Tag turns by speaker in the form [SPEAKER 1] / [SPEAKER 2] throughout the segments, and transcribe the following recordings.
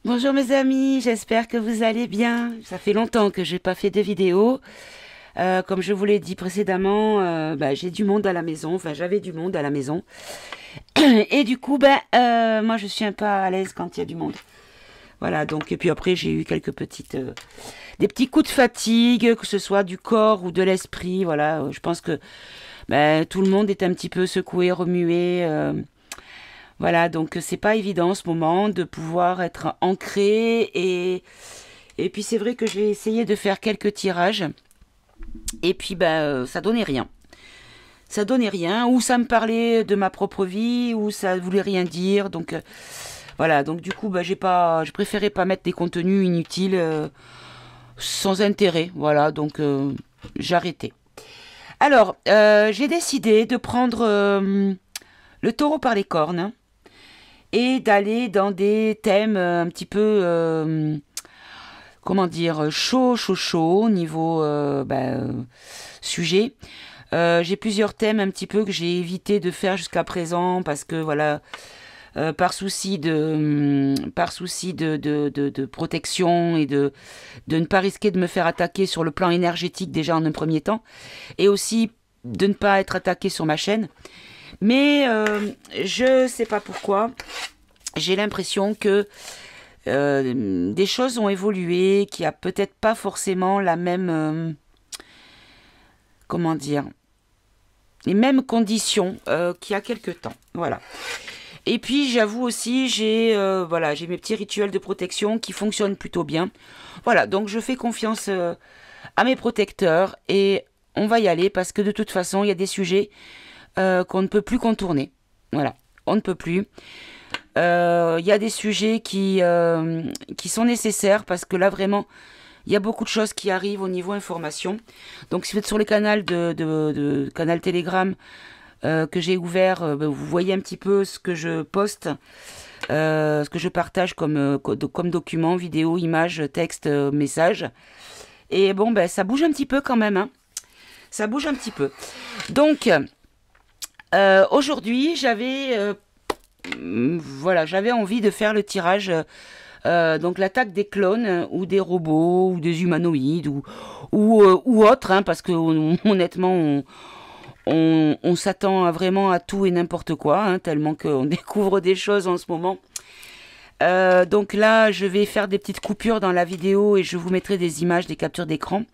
[SPEAKER 1] Bonjour mes amis, j'espère que vous allez bien. Ça fait longtemps que j'ai pas fait de vidéo. Comme je vous l'ai dit précédemment, j'ai du monde à la maison. Enfin, j'avais du monde à la maison. Et du coup, moi je suis un peu à l'aise quand il y a du monde. Voilà, donc, et puis après j'ai eu quelques des petits coups de fatigue, que ce soit du corps ou de l'esprit. Voilà, je pense que tout le monde est un petit peu secoué, remué. Voilà, donc c'est pas évident en ce moment de pouvoir être ancré et puis c'est vrai que j'ai essayé de faire quelques tirages et puis ça donnait rien. Ça donnait rien, ou ça me parlait de ma propre vie, ou ça voulait rien dire. Donc voilà, donc du coup j'ai préféré pas mettre des contenus inutiles sans intérêt. Voilà, donc j'ai arrêté. Alors j'ai décidé de prendre le taureau par les cornes et d'aller dans des thèmes un petit peu, comment dire, chaud, niveau sujet. J'ai plusieurs thèmes un petit peu que j'ai évité de faire jusqu'à présent parce que voilà, par souci de protection et de ne pas risquer de me faire attaquer sur le plan énergétique déjà en un premier temps, et aussi de ne pas être attaqué sur ma chaîne. Mais je sais pas pourquoi, j'ai l'impression que des choses ont évolué, qu'il n'y a peut-être pas forcément la même, comment dire, les mêmes conditions qu'il y a quelque temps. Voilà. Et puis j'avoue aussi, j'ai mes petits rituels de protection qui fonctionnent plutôt bien. Voilà, donc je fais confiance à mes protecteurs et on va y aller parce que de toute façon, il y a des sujets qu'on ne peut plus contourner. Voilà, on ne peut plus. Il y a des sujets qui sont nécessaires parce que là vraiment, il y a beaucoup de choses qui arrivent au niveau information. Donc si vous êtes sur le canal canal Telegram que j'ai ouvert, vous voyez un petit peu ce que je poste, ce que je partage comme document, vidéo, image, texte, message. Et bon, ça bouge un petit peu quand même, hein. Ça bouge un petit peu. Donc, aujourd'hui, j'avais envie de faire le tirage, donc l'attaque des clones ou des robots ou des humanoïdes ou autres, hein, parce que honnêtement, on s'attend vraiment à tout et n'importe quoi, hein, tellement qu'on découvre des choses en ce moment. Donc là, je vais faire des petites coupures dans la vidéo et je vous mettrai des images, des captures d'écran.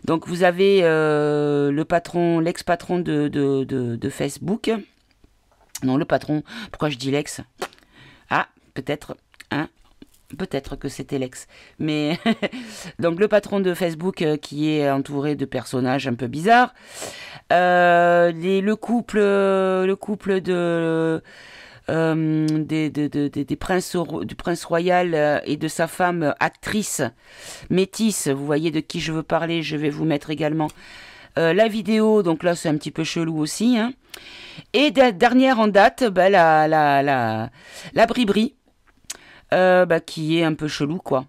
[SPEAKER 1] Donc vous avez l'ex-patron de Facebook. Non, le patron. Pourquoi je dis l'ex? Ah, peut-être. Hein, peut-être que c'était l'ex. Mais donc le patron de Facebook qui est entouré de personnages un peu bizarres. Le couple des du prince royal et de sa femme actrice métisse. Vous voyez de qui je veux parler. Je vais vous mettre également la vidéo. Donc là, c'est un petit peu chelou aussi, hein. Et dernière en date, la Bribri, qui est un peu chelou, quoi.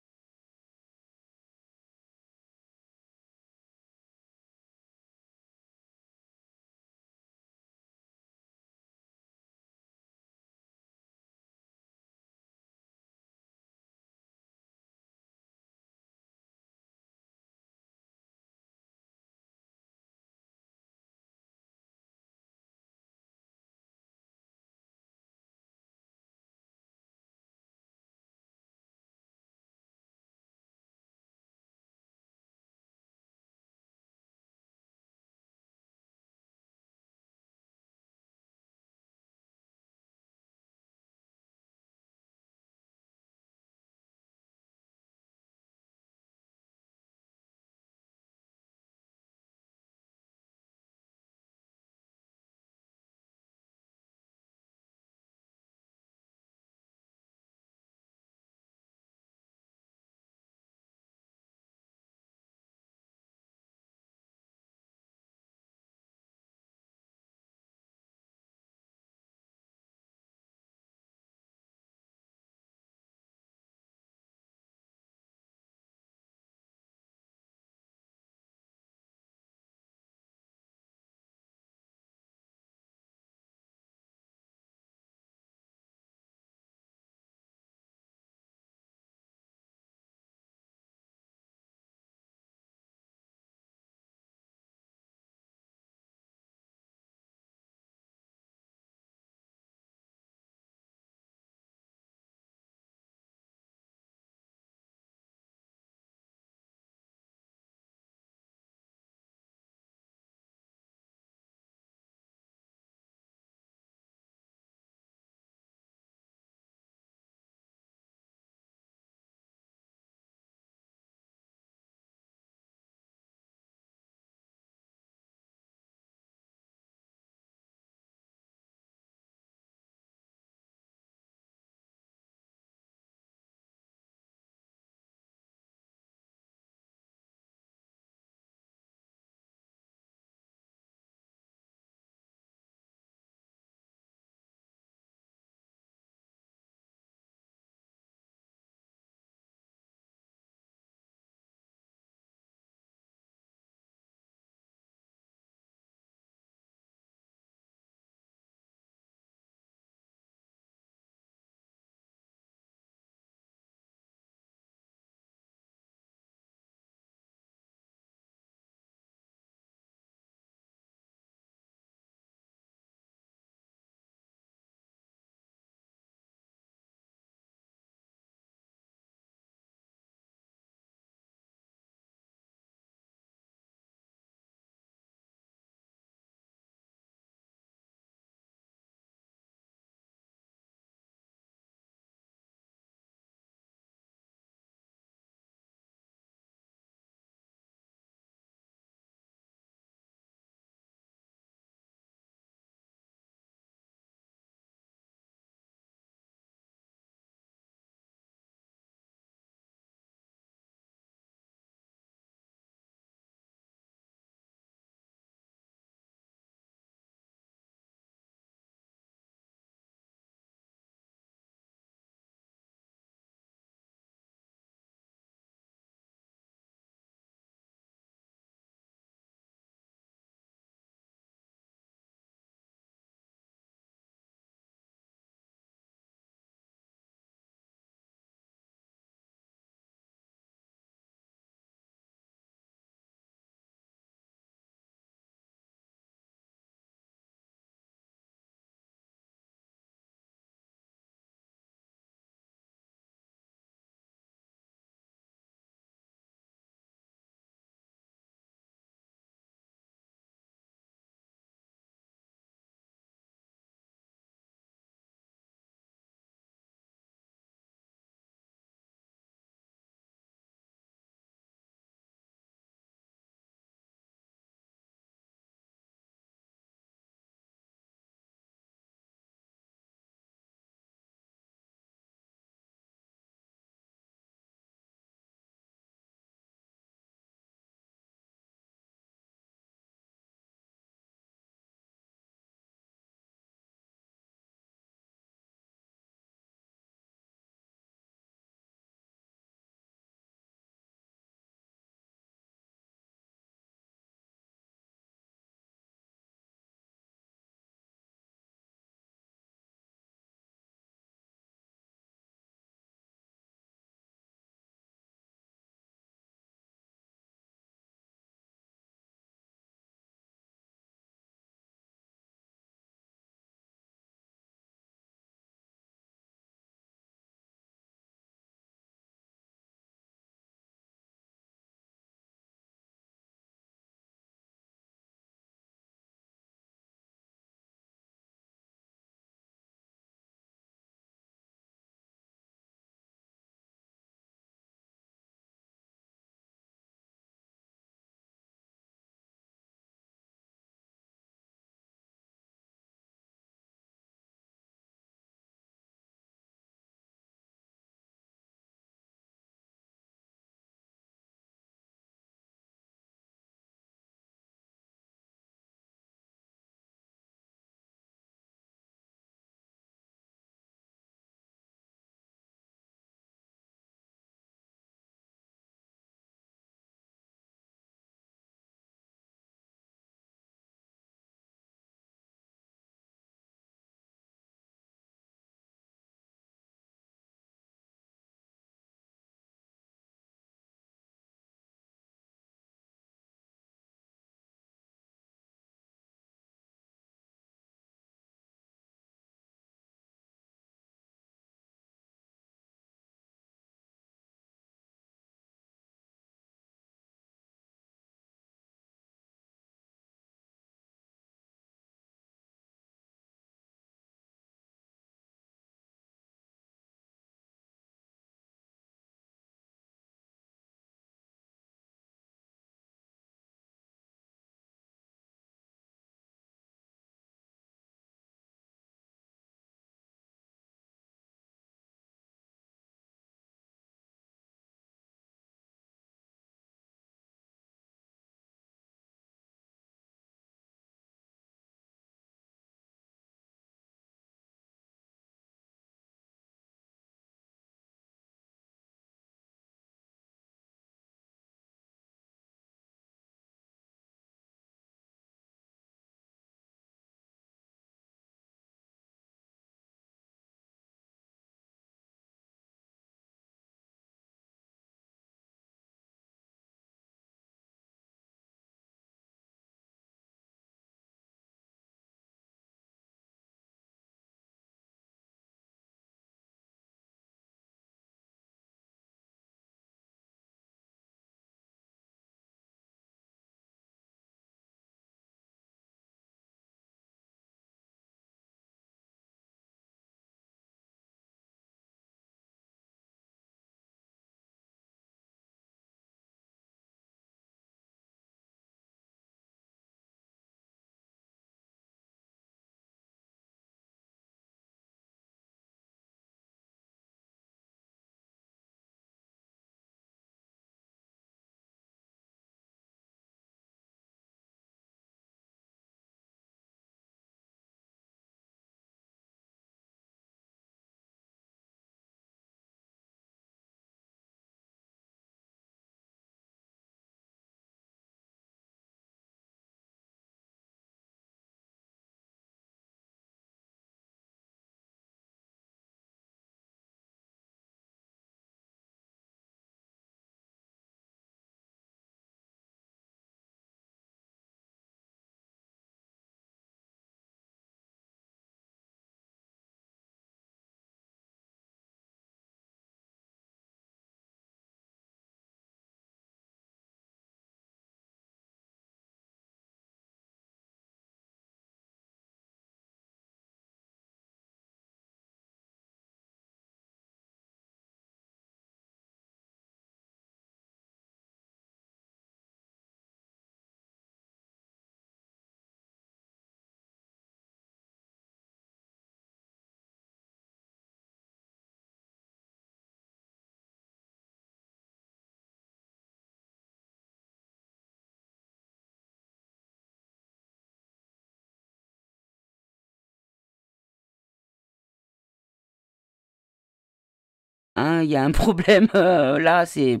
[SPEAKER 1] hein, il y a un problème là, c'est...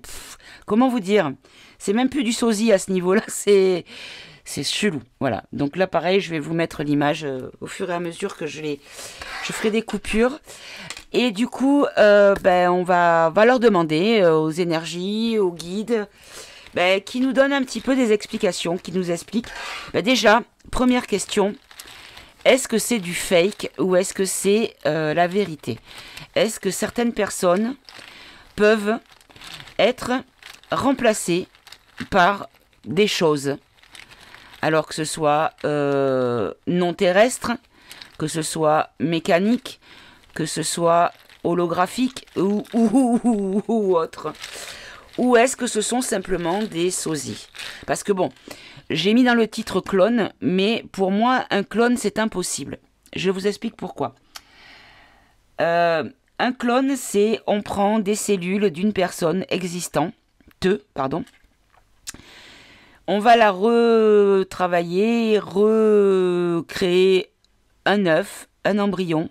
[SPEAKER 1] Comment vous dire? C'est même plus du sosie à ce niveau-là, c'est chelou. Voilà, donc là pareil, je vais vous mettre l'image au fur et à mesure que je ferai des coupures. Et du coup, ben, on va leur demander aux énergies, aux guides, ben, qui nous donnent un petit peu des explications, qui nous expliquent. Ben, déjà, première question, est-ce que c'est du fake ou est-ce que c'est la vérité? Est-ce que certaines personnes peuvent être remplacées par des choses, alors que ce soit non terrestre, que ce soit mécanique, que ce soit holographique ou autre? Ou est-ce que ce sont simplement des sosies? Parce que bon, j'ai mis dans le titre clone, mais pour moi, un clone, c'est impossible. Je vous explique pourquoi. Un clone, c'est on prend des cellules d'une personne existante, pardon. On va la retravailler, recréer un œuf, un embryon,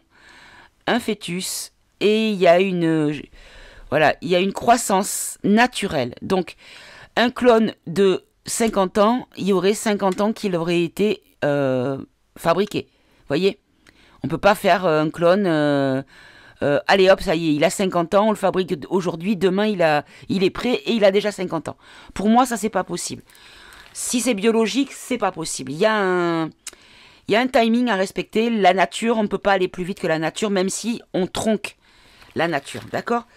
[SPEAKER 1] un fœtus, et il y a une croissance naturelle. Donc, un clone de 50 ans, il y aurait 50 ans qu'il aurait été fabriqué. Vous voyez? On ne peut pas faire un clone... allez hop, ça y est, il a 50 ans, on le fabrique aujourd'hui, demain il est prêt et il a déjà 50 ans. Pour moi, ça, c'est pas possible. Si c'est biologique, c'est pas possible. Il y a un timing à respecter. La nature, on ne peut pas aller plus vite que la nature, même si on tronque la nature, d'accord?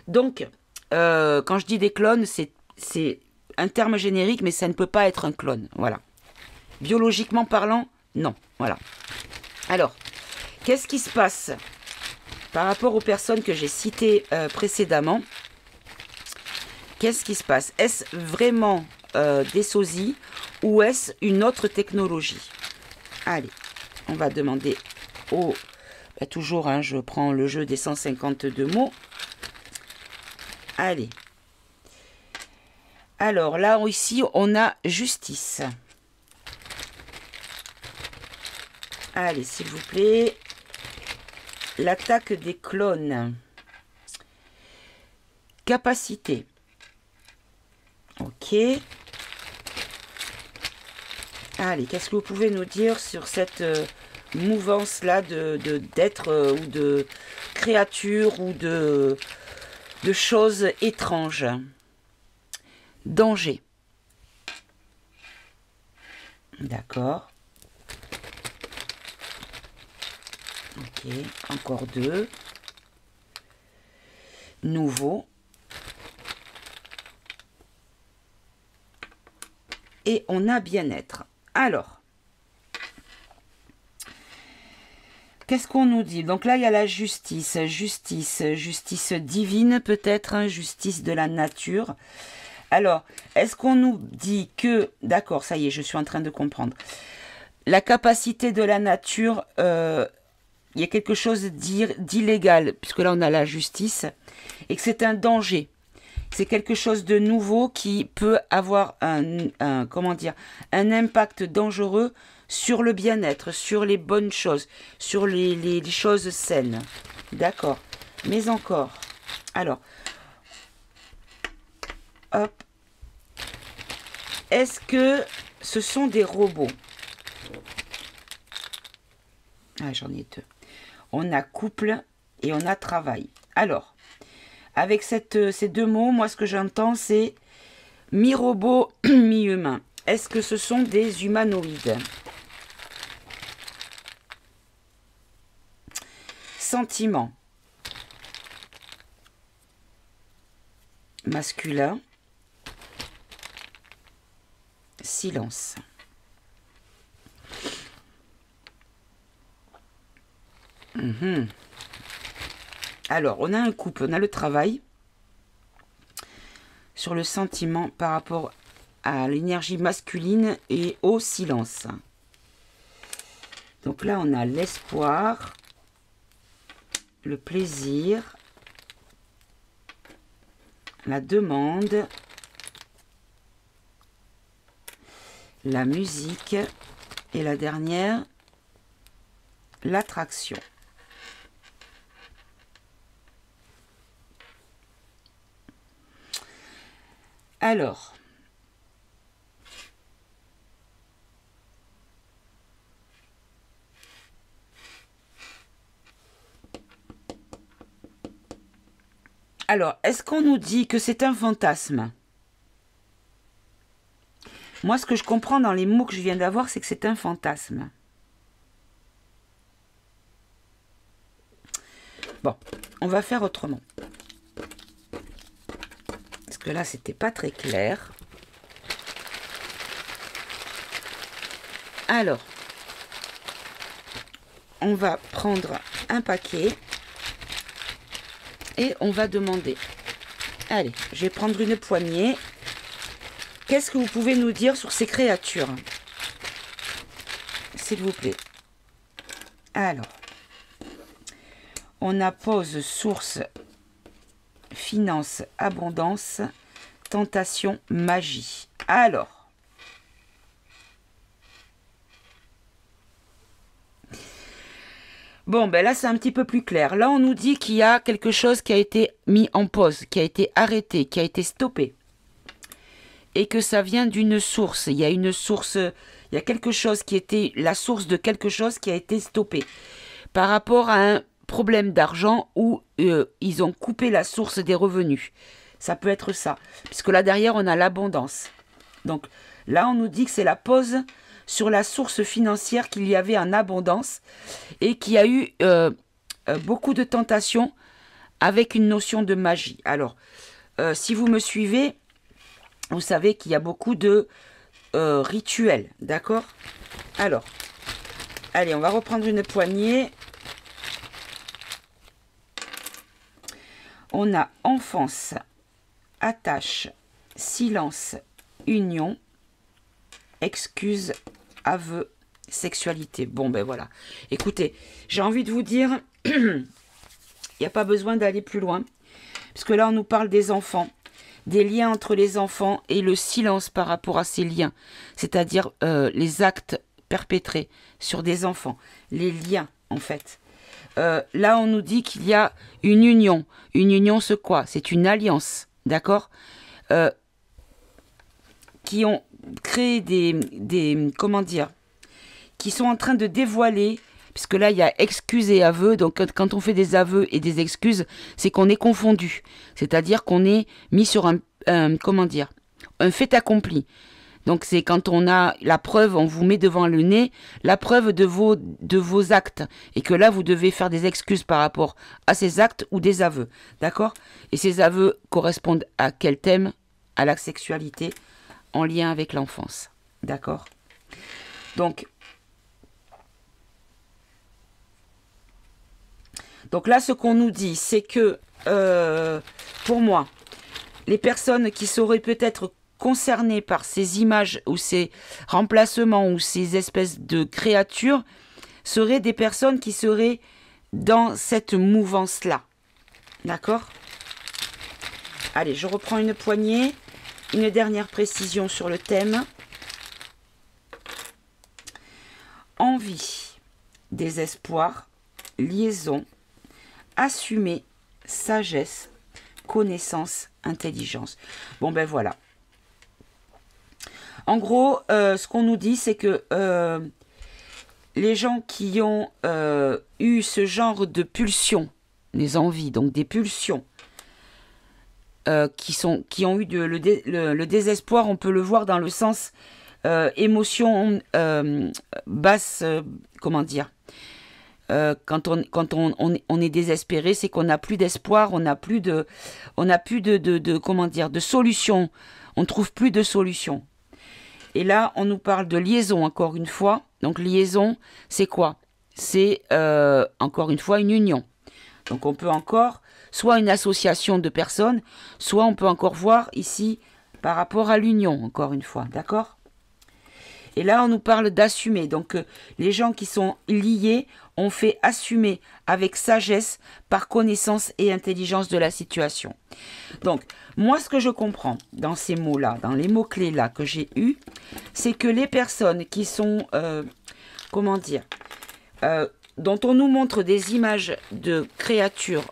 [SPEAKER 1] Donc, quand je dis des clones, c'est un terme générique, mais ça ne peut pas être un clone, voilà. Biologiquement parlant, non, voilà. Alors, qu'est-ce qui se passe par rapport aux personnes que j'ai citées précédemment? Qu'est-ce qui se passe? Est-ce vraiment des sosies ou est-ce une autre technologie? Allez, on va demander au... Ben, toujours, hein, je prends le jeu des 152 mots. Allez. Alors, là, ici, on a justice. Allez, s'il vous plaît. L'attaque des clones. Capacité. Ok. Allez, qu'est-ce que vous pouvez nous dire sur cette mouvance-là d'êtres ou de créatures ou de choses étranges? Danger. D'accord. Ok, encore 2. Nouveau. Et on a bien-être. Alors, qu'est-ce qu'on nous dit? Donc là, il y a la justice. Justice divine peut-être, hein, justice de la nature. Alors, est-ce qu'on nous dit que... D'accord, ça y est, je suis en train de comprendre. La capacité de la nature, il y a quelque chose d'illégal, puisque là, on a la justice, et que c'est un danger. C'est quelque chose de nouveau qui peut avoir comment dire, un impact dangereux sur le bien-être, sur les bonnes choses, sur les choses saines. D'accord. Mais encore. Alors. Hop. Est-ce que ce sont des robots? Ah, j'en ai 2. On a couple et on a travail. Alors. Avec ces 2 mots, moi, ce que j'entends, c'est mi-robot, mi-humain. Est-ce que ce sont des humanoïdes? Sentiment. Masculin. Silence. Alors, on a un couple, on a le travail sur le sentiment par rapport à l'énergie masculine et au silence. Donc là, on a l'espoir, le plaisir, la demande, la musique et la dernière, l'attraction. Alors, est-ce qu'on nous dit que c'est un fantasme? Moi, ce que je comprends dans les mots que je viens d'avoir, c'est que c'est un fantasme. Bon, on va faire autrement. Parce que là, c'était pas très clair. Alors, on va prendre un paquet et on va demander. Allez, je vais prendre une poignée. Qu'est-ce que vous pouvez nous dire sur ces créatures? S'il vous plaît. Alors, on a pose, source, finance, abondance, tentation, magie. Alors, bon, ben là, c'est un petit peu plus clair. Là, on nous dit qu'il y a quelque chose qui a été mis en pause, qui a été arrêté, qui a été stoppé. Et que ça vient d'une source. Il y a une source, il y a quelque chose qui était la source de quelque chose qui a été stoppé. Par rapport à un problème d'argent où ils ont coupé la source des revenus. Ça peut être ça. Puisque là, derrière, on a l'abondance. Donc, là, on nous dit que c'est la pause sur la source financière qu'il y avait en abondance et qu'il y a eu beaucoup de tentations avec une notion de magie. Alors, si vous me suivez, vous savez qu'il y a beaucoup de rituels, d'accord? Alors, allez, on va reprendre une poignée. On a enfance, attache, silence, union, excuse, aveu, sexualité. Bon, ben voilà. Écoutez, j'ai envie de vous dire, il n'y a pas besoin d'aller plus loin. Parce que là, on nous parle des enfants, des liens entre les enfants et le silence par rapport à ces liens. C'est-à-dire les actes perpétrés sur des enfants. Les liens, en fait. Là, on nous dit qu'il y a une union. Une union, c'est quoi? C'est une alliance, d'accord? Qui ont créé comment dire? Qui sont en train de dévoiler, puisque là, il y a excuses et aveux. Donc, quand on fait des aveux et des excuses, c'est qu'on est confondu. C'est-à-dire qu'on est mis sur comment dire? Un fait accompli. Donc, c'est quand on a la preuve, on vous met devant le nez la preuve de vos actes. Et que là, vous devez faire des excuses par rapport à ces actes ou des aveux. D'accord? Et ces aveux correspondent à quel thème? À la sexualité en lien avec l'enfance. D'accord? Donc là, ce qu'on nous dit, c'est que, pour moi, les personnes qui seraient peut-être concernées par ces images ou ces remplacements ou ces espèces de créatures seraient des personnes qui seraient dans cette mouvance-là. D'accord? Allez, je reprends une poignée. Une dernière précision sur le thème. Envie, désespoir, liaison, assumer, sagesse, connaissance, intelligence. Bon, ben voilà. En gros, ce qu'on nous dit, c'est que les gens qui ont eu ce genre de pulsions, des envies, donc des pulsions, qui ont eu le désespoir, on peut le voir dans le sens émotion basse, comment dire, quand on est désespéré, c'est qu'on n'a plus d'espoir, on n'a plus de comment dire, de solution, on trouve plus de solution. Et là, on nous parle de liaison encore une fois. Donc liaison, c'est quoi? C'est encore une fois une union. Donc on peut encore soit une association de personnes, soit on peut encore voir ici par rapport à l'union, encore une fois, d'accord? Et là, on nous parle d'assumer. Donc, les gens qui sont liés ont fait assumer avec sagesse, par connaissance et intelligence de la situation. Donc, moi, ce que je comprends dans ces mots-là, dans les mots-clés là que j'ai eus, c'est que les personnes qui sont, comment dire, dont on nous montre des images de créatures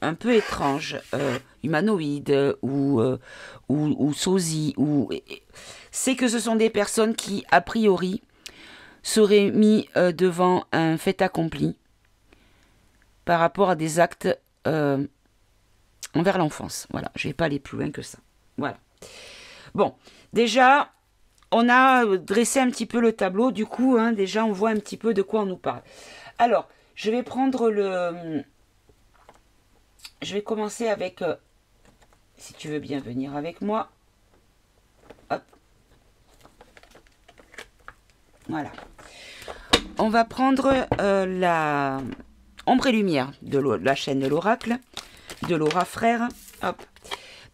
[SPEAKER 1] un peu étranges, humanoïdes ou sosies, c'est que ce sont des personnes qui, a priori, seraient mis devant un fait accompli par rapport à des actes envers l'enfance. Voilà, je ne vais pas aller plus loin que ça. Voilà. Bon, déjà, on a dressé un petit peu le tableau. Du coup, hein, déjà, on voit un petit peu de quoi on nous parle. Alors, je vais prendre le... Je vais commencer avec... si tu veux bien venir avec moi. Hop. Voilà. On va prendre la ombre et lumière de la chaîne de l'oracle, de Laura Frère. Hop.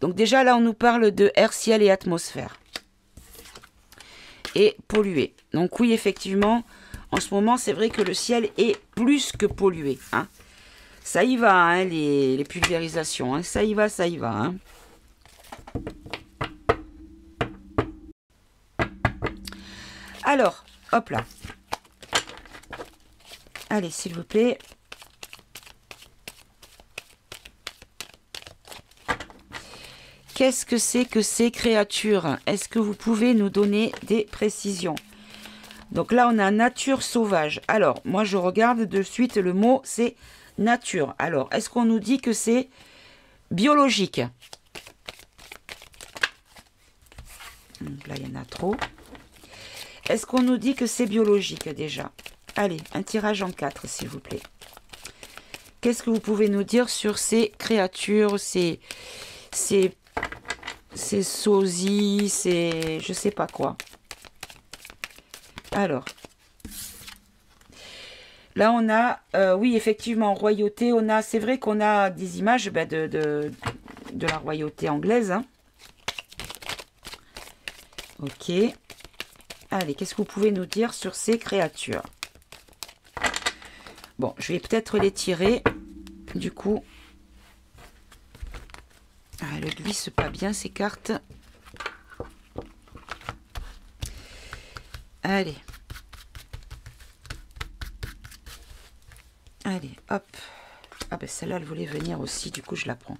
[SPEAKER 1] Donc déjà là, on nous parle de air, ciel et atmosphère. Et pollué. Donc oui, effectivement, en ce moment, c'est vrai que le ciel est plus que pollué. Hein. Ça y va, hein, les pulvérisations. Hein. Ça y va, ça y va. Hein. Alors, hop là. Allez, s'il vous plaît. Qu'est-ce que c'est que ces créatures? Est-ce que vous pouvez nous donner des précisions? Donc là, on a nature sauvage. Alors, moi, je regarde de suite, le mot, c'est nature. Alors, est-ce qu'on nous dit que c'est biologique? Donc là, il y en a trop. Est-ce qu'on nous dit que c'est biologique déjà? Allez, un tirage en 4, s'il vous plaît. Qu'est-ce que vous pouvez nous dire sur ces créatures, ces sosies, ces je sais pas quoi. Alors, là on a, oui effectivement, royauté, on a, c'est vrai qu'on a des images de la royauté anglaise. Hein. Ok. Allez, qu'est-ce que vous pouvez nous dire sur ces créatures? Bon, je vais peut-être les tirer, du coup. Ah, elles ne glissent pas bien ces cartes. Allez. Allez, hop. Ah ben celle-là, elle voulait venir aussi, du coup je la prends.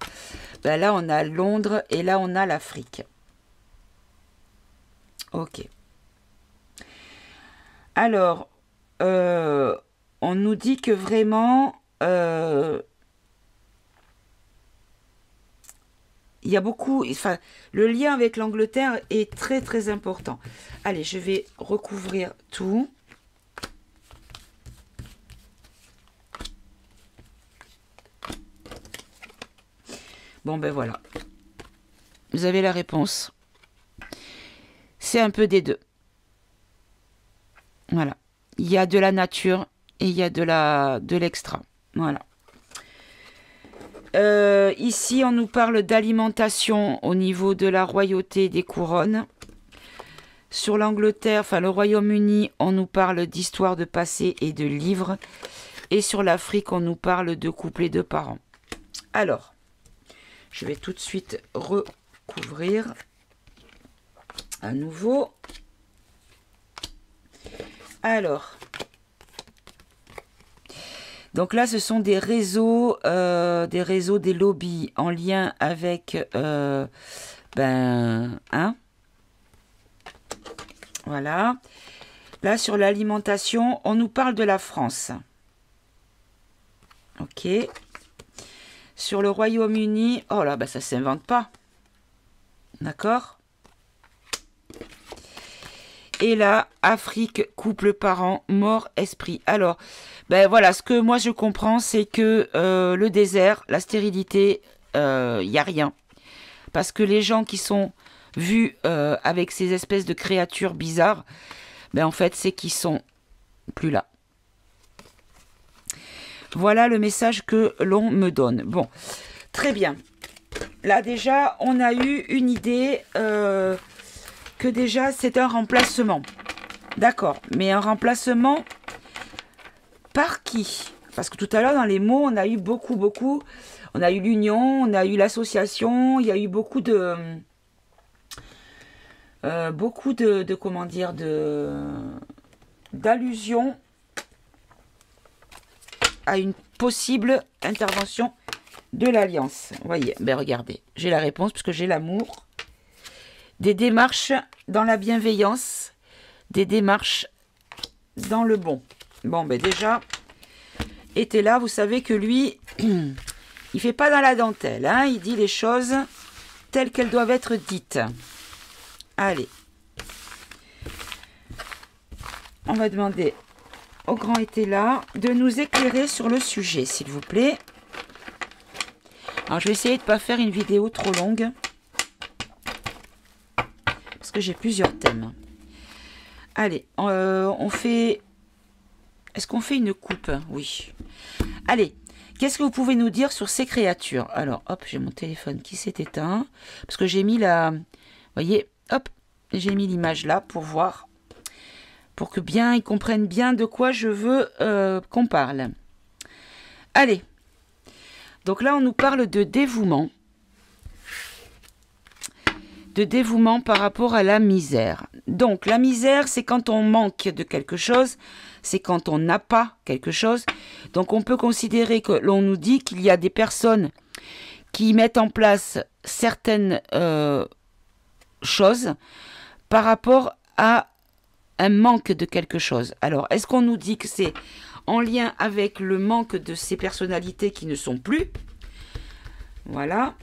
[SPEAKER 1] Ben là, on a Londres et là, on a l'Afrique. Ok. Alors, on nous dit que vraiment... il y a beaucoup, enfin, le lien avec l'Angleterre est très très important. Allez, je vais recouvrir tout. Bon, ben voilà. Vous avez la réponse. C'est un peu des deux. Voilà. Il y a de la nature et il y a de l'extra. Voilà. Ici, on nous parle d'alimentation au niveau de la royauté des couronnes. Sur l'Angleterre, enfin le Royaume-Uni, on nous parle d'histoire de passé et de livres. Et sur l'Afrique, on nous parle de couple et de parents. Alors, je vais tout de suite recouvrir à nouveau. Alors, donc là, ce sont des réseaux, des lobbies en lien avec, voilà. Là, sur l'alimentation, on nous parle de la France. Ok. Sur le Royaume-Uni, oh là, ça s'invente pas. D'accord. Et là, Afrique, couple, parents, mort, esprit. Alors, voilà, ce que moi je comprends, c'est que le désert, la stérilité, il n'y a rien. Parce que les gens qui sont vus avec ces espèces de créatures bizarres, en fait, c'est qu'ils sont plus là. Voilà le message que l'on me donne. Bon, très bien. Là, déjà, on a eu une idée... que déjà c'est un remplacement. D'accord, mais un remplacement par qui? Parce que tout à l'heure dans les mots on a eu beaucoup, on a eu l'union, on a eu l'association, il y a eu beaucoup de comment dire, d'allusions à une possible intervention de l'alliance. Vous voyez, ben regardez, j'ai la réponse puisque j'ai l'amour. Des démarches dans la bienveillance, des démarches dans le bon. Bon, ben déjà, était là, vous savez que lui, il fait pas dans la dentelle, hein, il dit les choses telles qu'elles doivent être dites. Allez. On va demander au grand été là de nous éclairer sur le sujet, s'il vous plaît. Alors, je vais essayer de ne pas faire une vidéo trop longue. Parce que j'ai plusieurs thèmes. Allez, on fait... Est-ce qu'on fait une coupe? Oui. Allez, qu'est-ce que vous pouvez nous dire sur ces créatures? Alors, hop, j'ai mon téléphone qui s'est éteint. Parce que j'ai mis la... Vous voyez, hop, j'ai mis l'image là pour voir. Pour que bien ils comprennent bien de quoi je veux qu'on parle. Allez. Donc là, on nous parle de dévouement. De dévouement par rapport à la misère. Donc, la misère, c'est quand on manque de quelque chose. C'est quand on n'a pas quelque chose. Donc, on peut considérer que l'on nous dit qu'il y a des personnes qui mettent en place certaines choses par rapport à un manque de quelque chose. Alors, est-ce qu'on nous dit que c'est en lien avec le manque de ces personnalités qui ne sont plus? Voilà.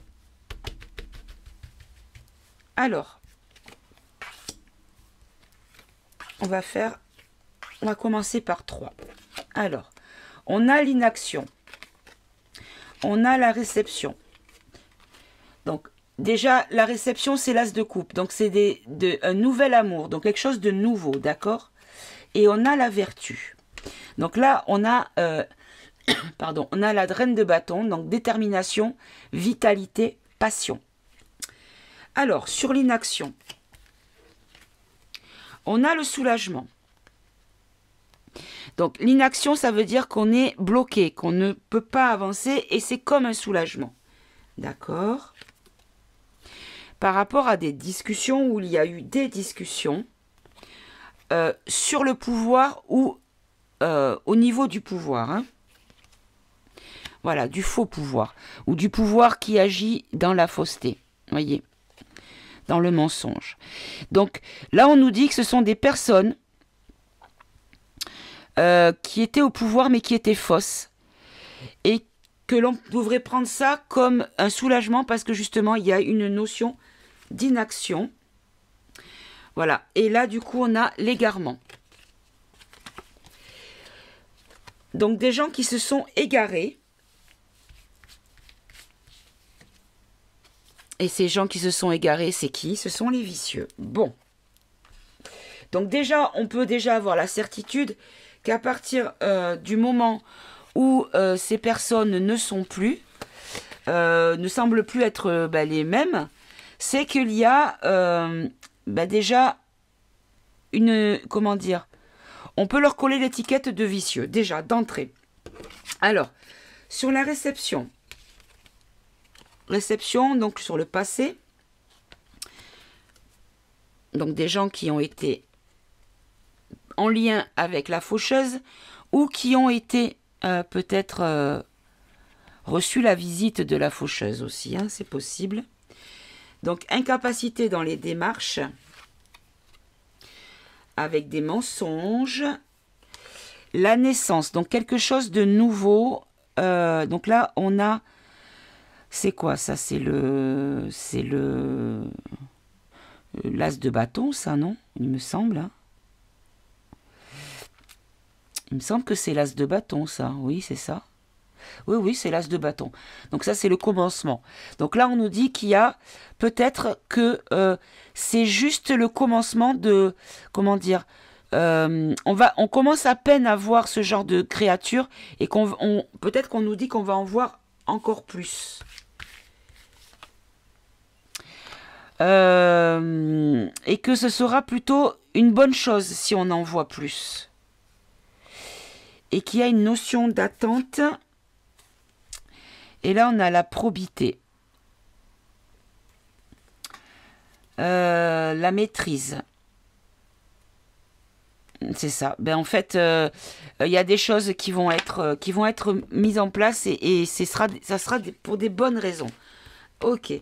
[SPEAKER 1] Alors, on va commencer par 3. Alors, on a l'inaction. On a la réception. Donc, déjà, la réception, c'est l'as de coupe. Donc, c'est un nouvel amour. Donc, quelque chose de nouveau, d'accord? Et on a la vertu. Donc là, on a, pardon, on a la reine de bâton. Donc, détermination, vitalité, passion. Alors, sur l'inaction, on a le soulagement. Donc, l'inaction, ça veut dire qu'on est bloqué, qu'on ne peut pas avancer et c'est comme un soulagement. D'accord? Par rapport à des discussions où il y a eu des discussions sur le pouvoir ou au niveau du pouvoir. Hein. Voilà, du faux pouvoir ou du pouvoir qui agit dans la fausseté. Voyez, dans le mensonge. Donc là, on nous dit que ce sont des personnes qui étaient au pouvoir mais qui étaient fausses et que l'on devrait prendre ça comme un soulagement parce que justement, il y a une notion d'inaction. Voilà. Et là, du coup, on a l'égarement. Donc, des gens qui se sont égarés. Et ces gens qui se sont égarés, c'est qui? Ce sont les vicieux. Bon. Donc, déjà, on peut déjà avoir la certitude qu'à partir du moment où ces personnes ne sont plus, ne semblent plus être les mêmes, c'est qu'il y a déjà une... Comment dire? On peut leur coller l'étiquette de vicieux, déjà, d'entrée. Alors, sur la réception. Réception, donc sur le passé. Donc, des gens qui ont été en lien avec la faucheuse ou qui ont été peut-être reçu la visite de la faucheuse aussi, hein, c'est possible. Donc, incapacité dans les démarches, avec des mensonges. La naissance, donc quelque chose de nouveau. Donc là, on a... C'est quoi ça? C'est l'as de bâton, ça, non? Il me semble. Hein. Il me semble que c'est l'as de bâton, ça. Oui, c'est ça. Oui, c'est l'as de bâton. Donc ça, c'est le commencement. Donc là, on nous dit qu'il y a peut-être que c'est juste le commencement de... Comment dire? On commence à peine à voir ce genre de créature et peut-être qu'on nous dit qu'on va en voir encore plus. Et que ce sera plutôt une bonne chose si on en voit plus. Et qu'il y a une notion d'attente. Et là, on a la probité. La maîtrise. C'est ça. Ben, en fait, il y a des choses qui vont être mises en place et ça sera pour des bonnes raisons. Ok.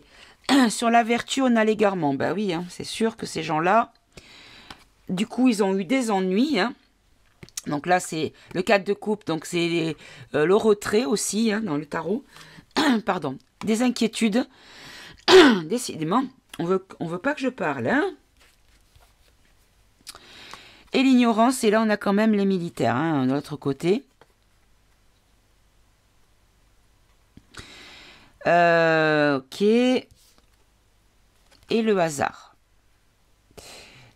[SPEAKER 1] Sur la vertu, on a l'égarement. Ben oui, hein, c'est sûr que ces gens-là, du coup, ils ont eu des ennuis. Hein. Donc là, c'est le 4 de coupe, donc c'est le retrait aussi hein, dans le tarot. Pardon. Des inquiétudes. Décidément, on veut pas que je parle. Hein. Et l'ignorance, et là, on a quand même les militaires, hein, de l'autre côté. Ok. Et le hasard.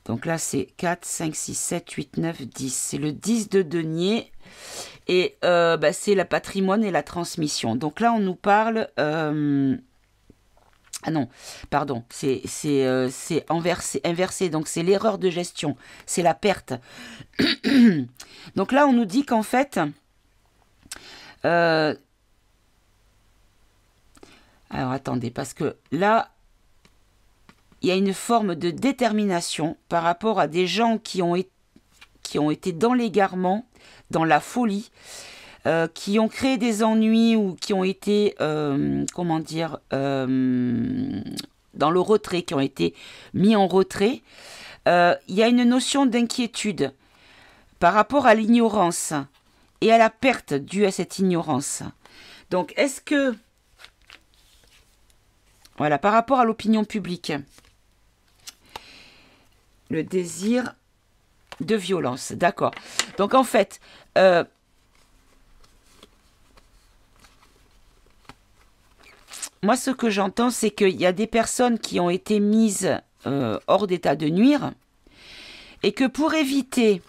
[SPEAKER 1] Donc là, c'est 4, 5, 6, 7, 8, 9, 10. C'est le 10 de denier. Et bah, c'est le patrimoine et la transmission. Donc là, on nous parle... Ah non, pardon, c'est inversé. Donc c'est l'erreur de gestion. C'est la perte. Donc là, on nous dit qu'en fait... alors attendez, parce que là... Il y a une forme de détermination par rapport à des gens qui ont été dans l'égarement, dans la folie, qui ont créé des ennuis ou qui ont été, comment dire, dans le retrait, qui ont été mis en retrait. Il y a une notion d'inquiétude par rapport à l'ignorance et à la perte due à cette ignorance. Donc, est-ce que, voilà, par rapport à l'opinion publique, le désir de violence, d'accord. Donc en fait, moi ce que j'entends, c'est qu'il y a des personnes qui ont été mises hors d'état de nuire et que pour éviter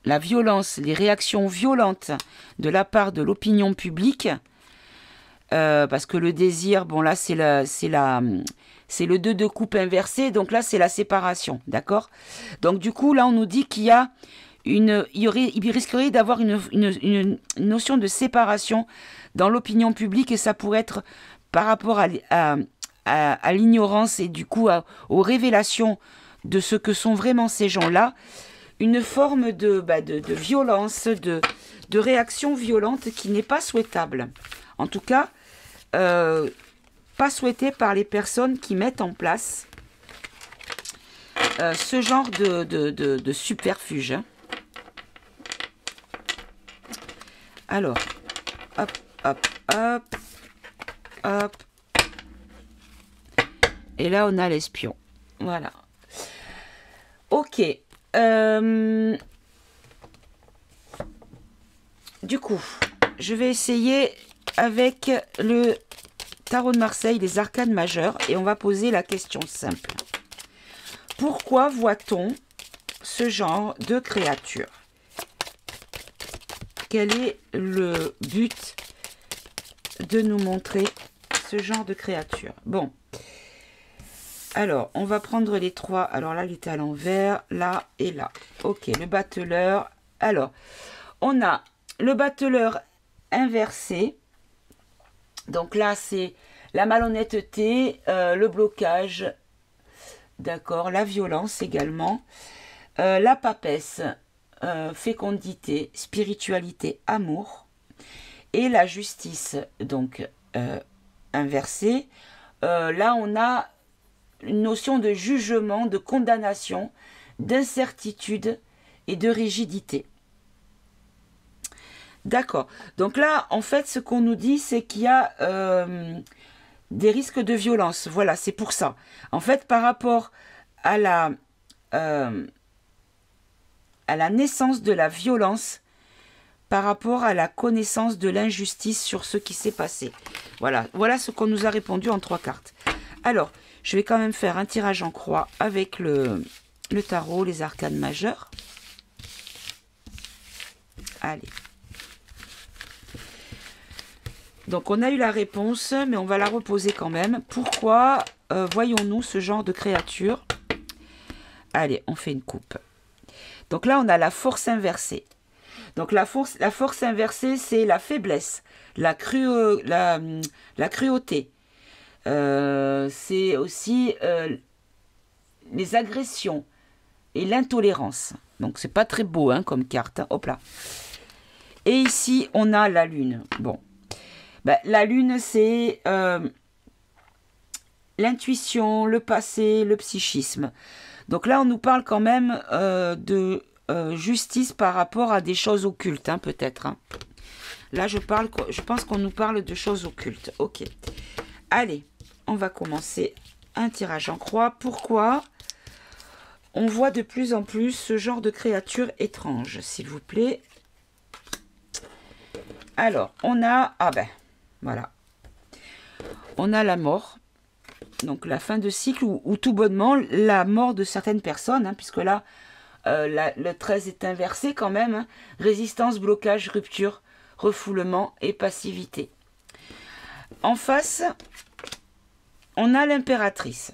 [SPEAKER 1] la violence, les réactions violentes de la part de l'opinion publique, parce que le désir, bon là c'est le 2 de coupe inversé, donc là c'est la séparation, d'accord. Donc du coup là on nous dit qu'il y a il risquerait d'avoir une notion de séparation dans l'opinion publique et ça pourrait être par rapport à l'ignorance et du coup aux révélations de ce que sont vraiment ces gens-là, une forme de violence, de réaction violente qui n'est pas souhaitable. En tout cas, pas souhaité par les personnes qui mettent en place ce genre de subterfuge. Alors, hop, hop, hop, hop. Et là, on a l'espion. Voilà. Ok. Du coup, je vais essayer avec le Tarot de Marseille, les arcanes majeures, et on va poser la question simple. Pourquoi voit-on ce genre de créature? Quel est le but de nous montrer ce genre de créature? Bon. Alors, on va prendre les trois. Alors là, il est à l'envers, là et là. Ok, le battleur. Alors, on a le battleur inversé. Donc là, c'est la malhonnêteté, le blocage, d'accord, la violence également, la papesse, fécondité, spiritualité, amour, et la justice, donc inversée. Là, on a une notion de jugement, de condamnation, d'incertitude et de rigidité. D'accord. Donc là, en fait, ce qu'on nous dit, c'est qu'il y a des risques de violence. Voilà, c'est pour ça. En fait, par rapport à la naissance de la violence, par rapport à la connaissance de l'injustice sur ce qui s'est passé. Voilà, voilà ce qu'on nous a répondu en 3 cartes. Alors, je vais quand même faire un tirage en croix avec le tarot, les arcanes majeures. Allez. Donc, on a eu la réponse, mais on va la reposer quand même. Pourquoi voyons-nous ce genre de créature? Allez, on fait une coupe. Donc là, on a la force inversée. Donc, la force inversée, c'est la faiblesse, la cruauté. C'est aussi les agressions et l'intolérance. Donc, c'est pas très beau hein, comme carte. Hein. Hop là. Et ici, on a la lune. Bon. Ben, la lune, c'est l'intuition, le passé, le psychisme. Donc là, on nous parle quand même de justice par rapport à des choses occultes, hein, peut-être. Hein. Là, je pense qu'on nous parle de choses occultes. Ok. Allez, on va commencer un tirage en croix. Pourquoi on voit de plus en plus ce genre de créatures étranges, s'il vous plaît? Alors, on a... Ah ben, voilà. On a la mort. Donc, la fin de cycle ou tout bonnement, la mort de certaines personnes, hein, puisque là, le 13 est inversé quand même. Hein. Résistance, blocage, rupture, refoulement et passivité. En face, on a l'impératrice.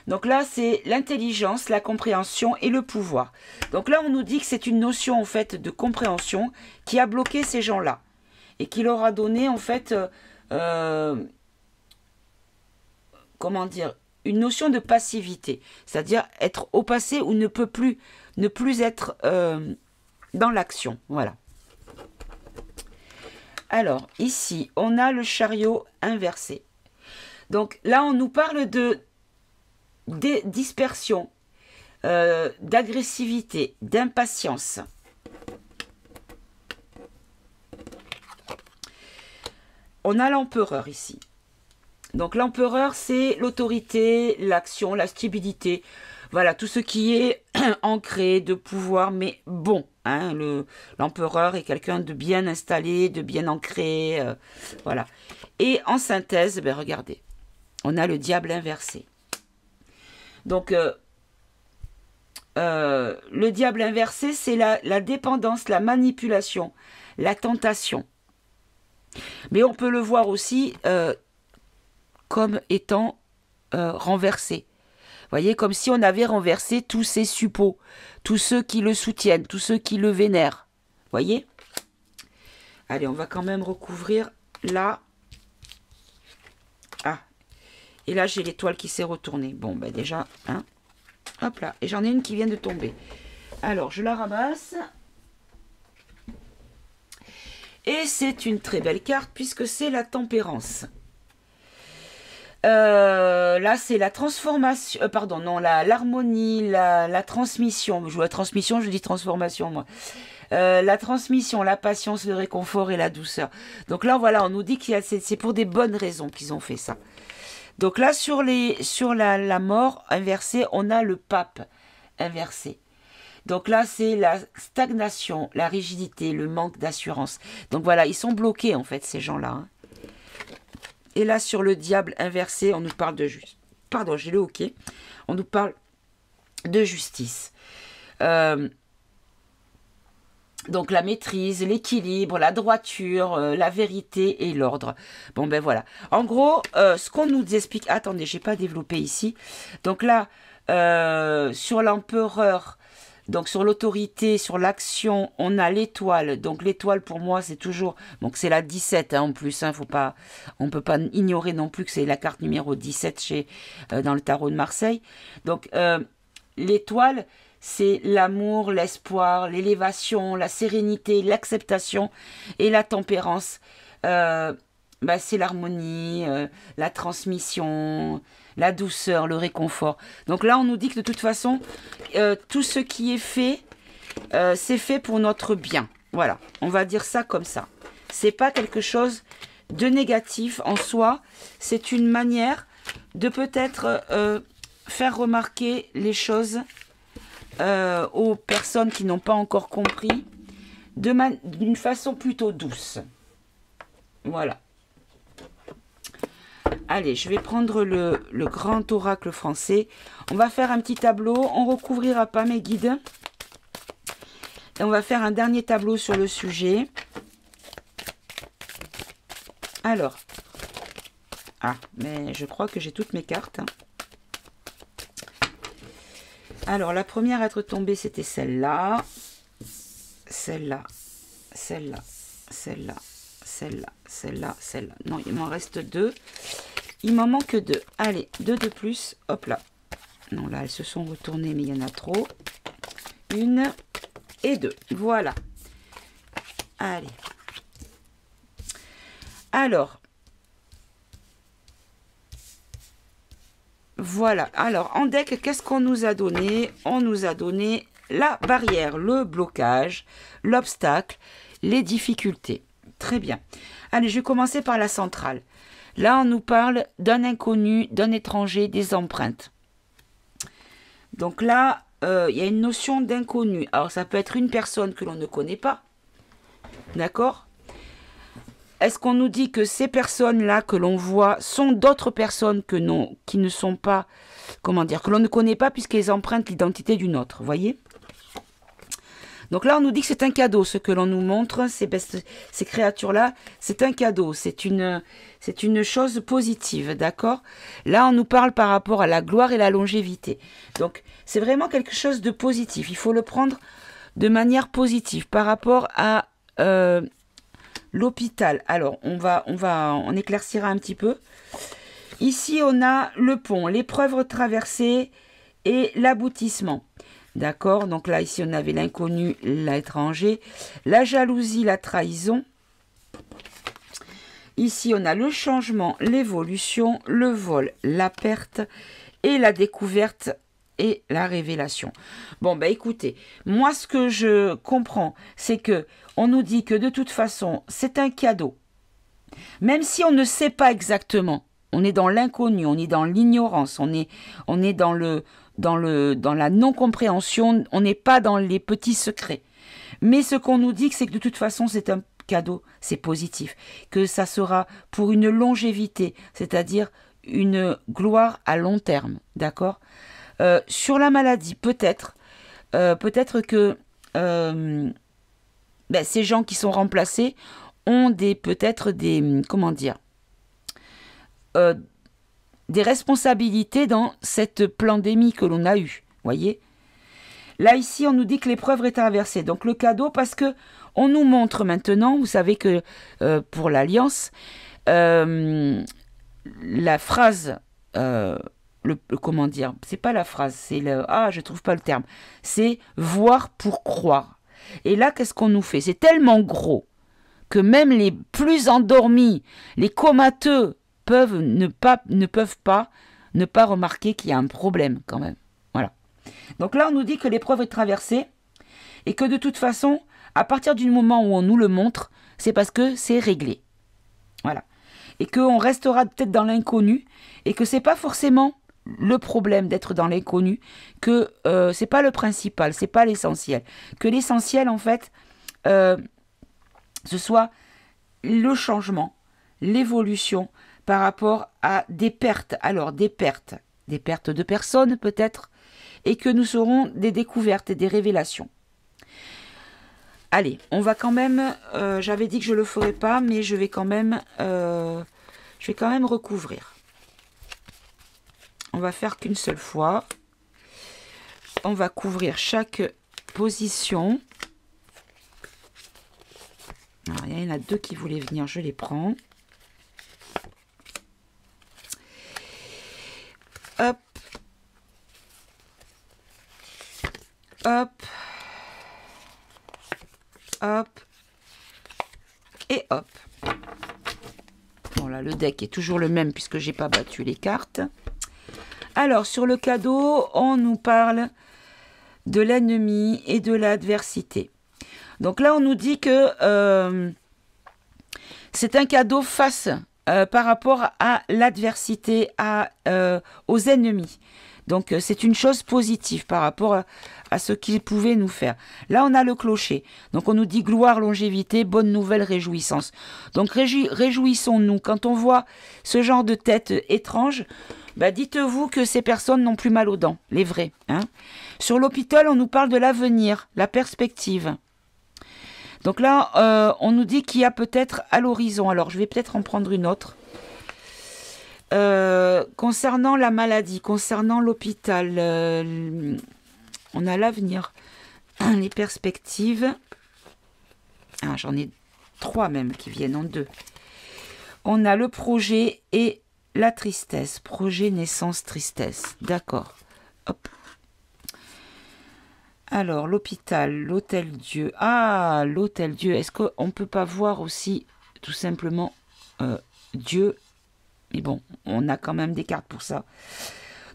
[SPEAKER 1] Donc là, c'est l'intelligence, la compréhension et le pouvoir. Donc là, on nous dit que c'est une notion en fait de compréhension qui a bloqué ces gens-là et qui leur a donné en fait, comment dire, une notion de passivité, c'est-à-dire être au passé ou ne plus être dans l'action. Voilà. Alors ici, on a le chariot inversé. Donc là, on nous parle de dispersion, d'agressivité, d'impatience. On a l'empereur ici. Donc l'empereur, c'est l'autorité, l'action, la stabilité. Voilà, tout ce qui est ancré, de pouvoir, mais bon. Hein, l'empereur est quelqu'un de bien installé, de bien ancré. Voilà. Et en synthèse, ben regardez, on a le diable inversé. Donc, le diable inversé, c'est la dépendance, la manipulation, la tentation. Mais on peut le voir aussi comme étant renversé. Vous voyez, comme si on avait renversé tous ces suppôts, tous ceux qui le soutiennent, tous ceux qui le vénèrent. Vous voyez? Allez, on va quand même recouvrir là. Ah, et là, j'ai l'étoile qui s'est retournée. Bon, ben déjà, hein. Hop là. Et j'en ai une qui vient de tomber. Alors, je la ramasse. Et c'est une très belle carte puisque c'est la tempérance. Là, c'est la transformation. Pardon, non, l'harmonie, la transmission. Je vois transmission, je dis transformation, moi. La transmission, la patience, le réconfort et la douceur. Donc là, voilà, on nous dit que c'est pour des bonnes raisons qu'ils ont fait ça. Donc là, sur la mort inversée, on a le pape inversé. Donc là, c'est la stagnation, la rigidité, le manque d'assurance. Donc voilà, ils sont bloqués, en fait, ces gens-là. Hein. Et là, sur le diable inversé, on nous parle de justice. Pardon, j'ai le hoquet. On nous parle de justice. Donc la maîtrise, l'équilibre, la droiture, la vérité et l'ordre. Bon ben voilà. En gros, ce qu'on nous explique... Attendez, j'ai pas développé ici. Donc là, sur l'empereur, donc sur l'autorité, sur l'action, on a l'étoile. Donc l'étoile pour moi c'est toujours... Donc c'est la 17 hein, en plus. Hein, on peut pas ignorer non plus que c'est la carte numéro 17 dans le tarot de Marseille. Donc l'étoile... c'est l'amour, l'espoir, l'élévation, la sérénité, l'acceptation et la tempérance. C'est l'harmonie, la transmission, la douceur, le réconfort. Donc là, on nous dit que de toute façon, tout ce qui est fait, c'est fait pour notre bien. Voilà, on va dire ça comme ça. C'est pas quelque chose de négatif en soi. C'est une manière de peut-être faire remarquer les choses aux personnes qui n'ont pas encore compris d'une façon plutôt douce. Voilà. Allez, je vais prendre le grand oracle français. On va faire un petit tableau. On recouvrira pas mes guides. Et on va faire un dernier tableau sur le sujet. Alors. Ah, mais je crois que j'ai toutes mes cartes. Hein. Alors, la première à être tombée, c'était celle-là. Celle-là. Celle-là. Celle-là. Celle-là. Celle-là. Celle-là. Non, il m'en reste deux. Il m'en manque deux. Allez, deux de plus. Hop là. Non, là, elles se sont retournées, mais il y en a trop. 1 et 2. Voilà. Allez. Alors. Voilà. Alors, en deck, qu'est-ce qu'on nous a donné? On nous a donné la barrière, le blocage, l'obstacle, les difficultés. Très bien. Allez, je vais commencer par la centrale. Là, on nous parle d'un inconnu, d'un étranger, des empreintes. Donc là, il y a une notion d'inconnu. Alors, ça peut être une personne que l'on ne connaît pas. D'accord? Est-ce qu'on nous dit que ces personnes-là que l'on voit sont d'autres personnes que non, qui ne sont pas, comment dire, que l'on ne connaît pas puisqu'elles empruntent l'identité d'une autre, vous voyez? Donc là, on nous dit que c'est un cadeau, ce que l'on nous montre, ces créatures-là, c'est un cadeau, c'est une chose positive, d'accord? Là, on nous parle par rapport à la gloire et la longévité. Donc, c'est vraiment quelque chose de positif. Il faut le prendre de manière positive par rapport à l'hôpital. Alors, on éclaircira un petit peu. Ici, on a le pont, l'épreuve traversée et l'aboutissement. D'accord? Donc là, ici, on avait l'inconnu, l'étranger, la jalousie, la trahison. Ici, on a le changement, l'évolution, le vol, la perte et la découverte et la révélation. Bon, ben écoutez, moi, ce que je comprends, c'est que on nous dit que de toute façon, c'est un cadeau. Même si on ne sait pas exactement, on est dans l'inconnu, on est dans l'ignorance, on est dans la non-compréhension, on n'est pas dans les petits secrets. Mais ce qu'on nous dit, c'est que de toute façon, c'est un cadeau, c'est positif, que ça sera pour une longévité, c'est-à-dire une gloire à long terme, d'accord? Sur la maladie, peut-être que ces gens qui sont remplacés ont peut-être des, comment dire, des responsabilités dans cette pandémie que l'on a eue, voyez. Là, ici, on nous dit que l'épreuve est traversée. Donc, le cadeau, parce que on nous montre maintenant, vous savez que pour l'Alliance, la phrase, comment dire, c'est pas la phrase, c'est le, je trouve pas le terme, c'est voir pour croire. Et là, qu'est-ce qu'on nous fait? C'est tellement gros que même les plus endormis, les comateux, ne peuvent pas ne pas remarquer qu'il y a un problème quand même. Voilà. Donc là, on nous dit que l'épreuve est traversée et que de toute façon, à partir du moment où on nous le montre, c'est parce que c'est réglé. Voilà. Et qu'on restera peut-être dans l'inconnu et que c'est pas forcément le problème d'être dans l'inconnu, que c'est pas le principal, c'est pas l'essentiel. Que l'essentiel, en fait, ce soit le changement, l'évolution, par rapport à des pertes. Alors, des pertes de personnes peut-être, et que nous serons des découvertes et des révélations. Allez, on va quand même, j'avais dit que je ne le ferais pas, mais je vais quand même recouvrir. On va faire qu'une seule fois. On va couvrir chaque position. Alors, il y en a deux qui voulaient venir, je les prends. Hop. Hop. Hop. Et hop. Bon là, le deck est toujours le même puisque j'ai pas battu les cartes. Alors, sur le cadeau, on nous parle de l'ennemi et de l'adversité. Donc là, on nous dit que c'est un cadeau face par rapport à l'adversité, aux ennemis. Donc, c'est une chose positive par rapport à ce qu'ils pouvaient nous faire. Là, on a le clocher. Donc, on nous dit gloire, longévité, bonne nouvelle, réjouissance. Donc, réjouissons-nous. Quand on voit ce genre de tête étrange, dites-vous que ces personnes n'ont plus mal aux dents, les vrais. Hein. Sur l'hôpital, on nous parle de l'avenir, la perspective. Donc là, on nous dit qu'il y a peut-être à l'horizon. Alors, je vais peut-être en prendre une autre. Concernant la maladie, concernant l'hôpital, on a l'avenir, les perspectives. J'en ai 3 même qui viennent en 2. On a le projet et la tristesse. Projet, naissance, tristesse. D'accord. Hop. Alors, l'hôpital, l'hôtel Dieu. Ah, l'hôtel Dieu. Est-ce qu'on ne peut pas voir aussi, tout simplement, Dieu? Mais bon, on a quand même des cartes pour ça.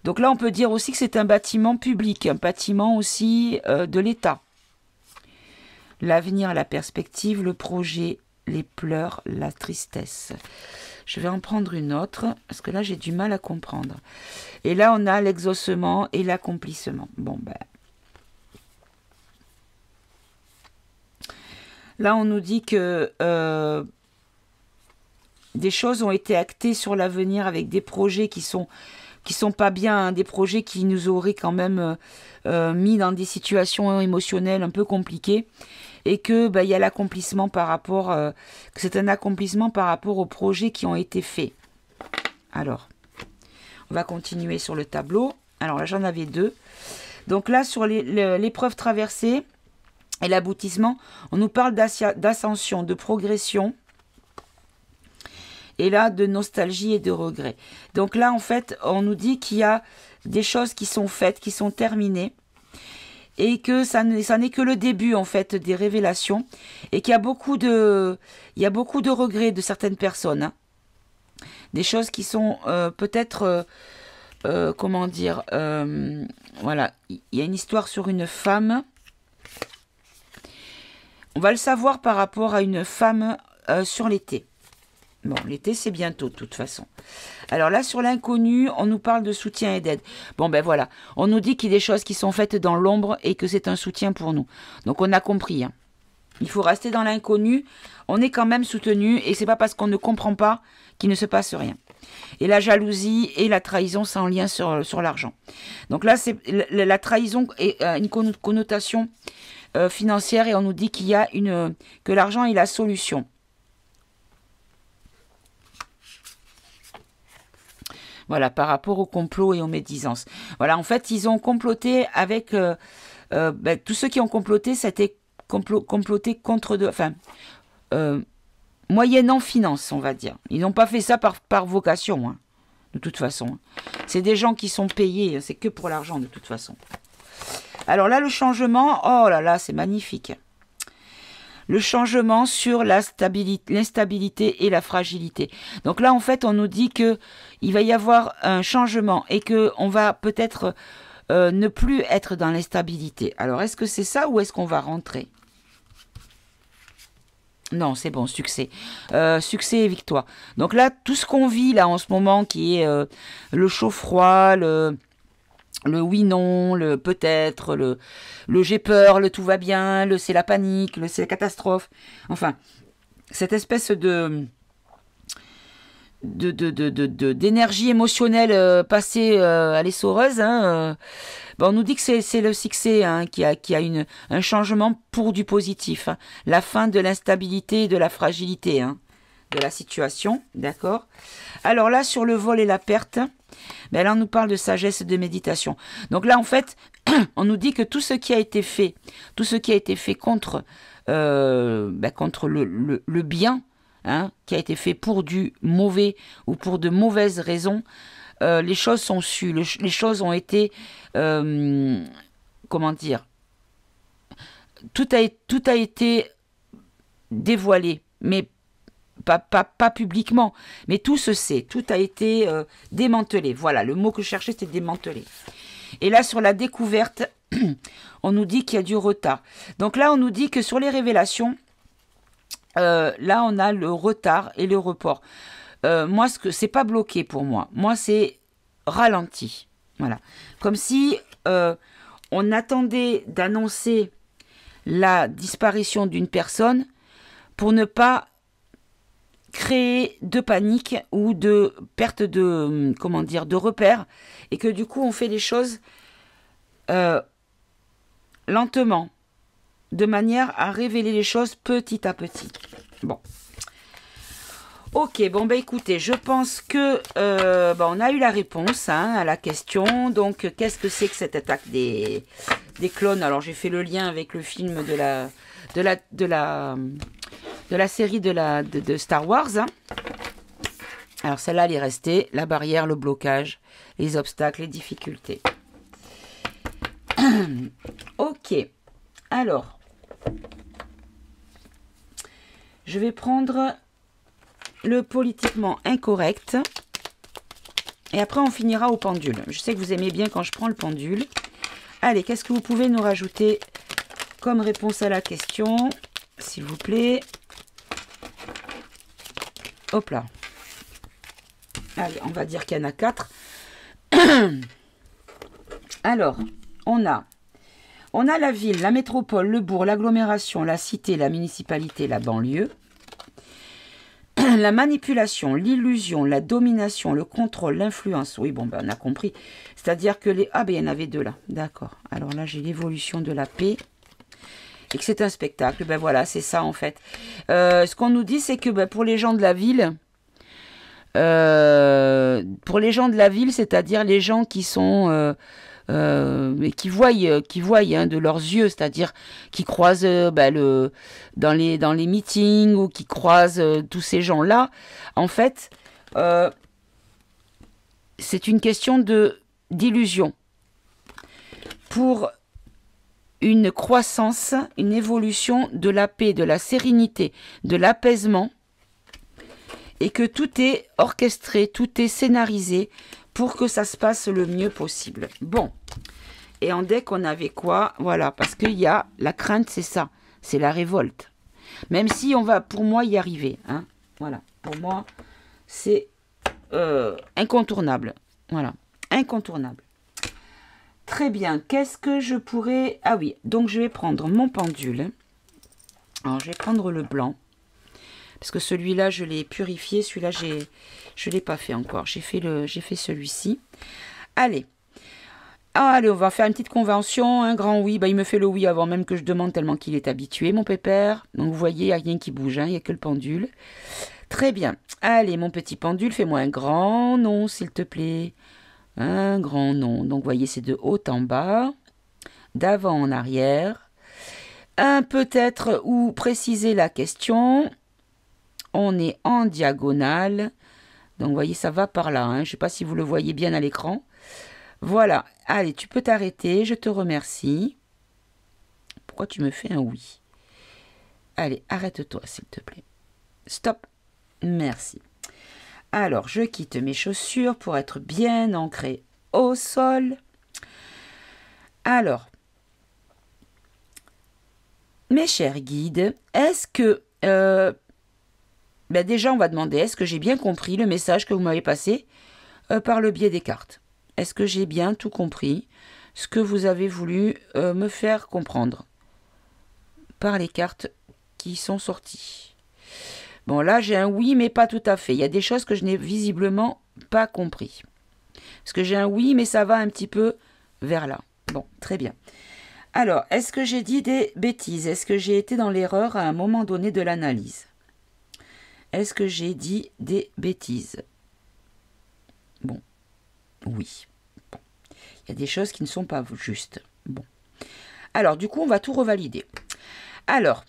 [SPEAKER 1] Donc là, on peut dire aussi que c'est un bâtiment public, un bâtiment aussi de l'État. L'avenir, la perspective, le projet, les pleurs, la tristesse. Je vais en prendre une autre, parce que là, j'ai du mal à comprendre. Et là, on a l'exaucement et l'accomplissement. Bon, ben... Là, on nous dit que des choses ont été actées sur l'avenir avec des projets qui sont pas bien, hein, des projets qui nous auraient quand même mis dans des situations émotionnelles un peu compliquées. Et que y a l'accomplissement par rapport, que c'est un accomplissement par rapport aux projets qui ont été faits. Alors, on va continuer sur le tableau. Alors là, j'en avais deux. Donc là, sur l'épreuve traversée et l'aboutissement, on nous parle d'ascension, de progression. Et là, de nostalgie et de regret. Donc là, en fait, on nous dit qu'il y a des choses qui sont faites, qui sont terminées. Et que ça n'est que le début, en fait, des révélations. Et qu'il y a beaucoup de regrets de certaines personnes. Hein. Des choses qui sont peut-être, comment dire, voilà, il y a une histoire sur une femme. On va le savoir par rapport à une femme sur l'été. Bon, l'été, c'est bientôt, de toute façon. Alors là, sur l'inconnu, on nous parle de soutien et d'aide. Bon, ben voilà. On nous dit qu'il y a des choses qui sont faites dans l'ombre et que c'est un soutien pour nous. Donc, on a compris. Hein. Il faut rester dans l'inconnu. On est quand même soutenu et c'est pas parce qu'on ne comprend pas qu'il ne se passe rien. Et la jalousie et la trahison, c'est en lien sur l'argent. Donc là, la trahison est une connotation financière et on nous dit qu'il y a que l'argent est la solution. Voilà, par rapport au complot et aux médisances. Voilà, en fait, ils ont comploté avec... tous ceux qui ont comploté, c'était comploté contre... moyennant finance, on va dire. Ils n'ont pas fait ça par vocation, hein, de toute façon. C'est des gens qui sont payés, c'est que pour l'argent, de toute façon. Alors là, le changement, oh là là, c'est magnifique. Le changement sur l'instabilité et la fragilité. Donc là, en fait, on nous dit que il va y avoir un changement et que on va peut-être ne plus être dans l'instabilité. Alors, est-ce que c'est ça ou est-ce qu'on va rentrer? Non, c'est bon, succès. Succès et victoire. Donc là, tout ce qu'on vit là en ce moment, qui est le chaud-froid, le oui-non, le peut-être, le j'ai peur, le tout va bien, le c'est la panique, le c'est la catastrophe. Enfin, cette espèce d'énergie émotionnelle passée à l'essoreuse, hein, on nous dit que c'est le succès hein, qui a un changement pour du positif. Hein. La fin de l'instabilité et de la fragilité hein, de la situation, d'accord. Alors là, sur le vol et la perte, là, on nous parle de sagesse et de méditation. Donc là, en fait, on nous dit que tout ce qui a été fait contre, contre le bien, hein, qui a été fait pour du mauvais ou pour de mauvaises raisons, les choses sont sues, les choses ont été, comment dire, tout a été dévoilé, mais pas publiquement, mais tout se sait, tout a été démantelé. Voilà, le mot que je cherchais, c'était démantelé. Et là, sur la découverte, on nous dit qu'il y a du retard. Donc là, on nous dit que sur les révélations, là, on a le retard et le report. Moi, c'est pas bloqué pour moi. Moi, c'est ralenti. Voilà. Comme si on attendait d'annoncer la disparition d'une personne pour ne pas créer de panique ou de perte de, comment dire, de repères, et que du coup on fait les choses lentement, de manière à révéler les choses petit à petit. Bon. Ok, bon écoutez, je pense que on a eu la réponse hein, à la question. Donc qu'est-ce que c'est que cette attaque des clones? Alors j'ai fait le lien avec le film de la série de Star Wars. Hein. Alors celle-là, elle est restée. La barrière, le blocage, les obstacles, les difficultés. Ok. Alors, je vais prendre le politiquement incorrect. Et après, on finira au pendule. Je sais que vous aimez bien quand je prends le pendule. Allez, qu'est-ce que vous pouvez nous rajouter comme réponse à la question, s'il vous plaît? Hop là. Allez, on va dire qu'il y en a 4. Alors, on a la ville, la métropole, le bourg, l'agglomération, la cité, la municipalité, la banlieue. La manipulation, l'illusion, la domination, le contrôle, l'influence. Oui, bon, ben, on a compris. C'est-à-dire que les... Ah, ben, il y en avait 2 là. D'accord. Alors là, j'ai l'évolution de la paix. Et que c'est un spectacle. Ben voilà, c'est ça, en fait. Ce qu'on nous dit, c'est que ben, pour les gens de la ville... c'est-à-dire les gens qui sont... qui voient hein, de leurs yeux, c'est-à-dire qui croisent dans les meetings ou qui croisent tous ces gens-là, en fait, c'est une question d'illusion. Pour une croissance, une évolution de la paix, de la sérénité, de l'apaisement, et que tout est orchestré, tout est scénarisé pour que ça se passe le mieux possible. Bon. Et en deck, on avait quoi? Voilà, parce qu'il y a la crainte, c'est ça. C'est la révolte. Même si on va, pour moi, y arriver. Hein. Voilà. Pour moi, c'est incontournable. Voilà. Incontournable. Très bien. Qu'est-ce que je pourrais... Ah oui, donc je vais prendre mon pendule. Alors, je vais prendre le blanc. Parce que celui-là, je l'ai purifié. Celui-là, je ne l'ai pas fait encore. J'ai fait celui-ci. Allez. Allez, on va faire une petite convention. Un grand oui. Bah, il me fait le oui avant même que je demande tellement qu'il est habitué, mon pépère. Donc, vous voyez, il n'y a rien qui bouge. Hein, il n'y a que le pendule. Très bien. Allez, mon petit pendule, fais-moi un grand non, s'il te plaît. Un grand non. Donc, vous voyez, c'est de haut en bas. D'avant en arrière. Un peut-être ou préciser la question. On est en diagonale. Donc, vous voyez, ça va par là. Hein. Je ne sais pas si vous le voyez bien à l'écran. Voilà. Allez, tu peux t'arrêter. Je te remercie. Pourquoi tu me fais un oui? Allez, arrête-toi, s'il te plaît. Stop. Merci. Alors, je quitte mes chaussures pour être bien ancré au sol. Alors, mes chers guides, est-ce que... déjà, on va demander, est-ce que j'ai bien compris le message que vous m'avez passé par le biais des cartes? Est-ce que j'ai bien tout compris ce que vous avez voulu me faire comprendre par les cartes qui sont sorties? Bon, là, j'ai un oui, mais pas tout à fait. Il y a des choses que je n'ai visiblement pas compris. Parce que j'ai un oui, mais ça va un petit peu vers là. Bon, très bien. Alors, est-ce que j'ai dit des bêtises? Est-ce que j'ai été dans l'erreur à un moment donné de l'analyse? Est-ce que j'ai dit des bêtises? Bon, oui. Bon. Il y a des choses qui ne sont pas justes. Bon. Alors, du coup, on va tout revalider. Alors,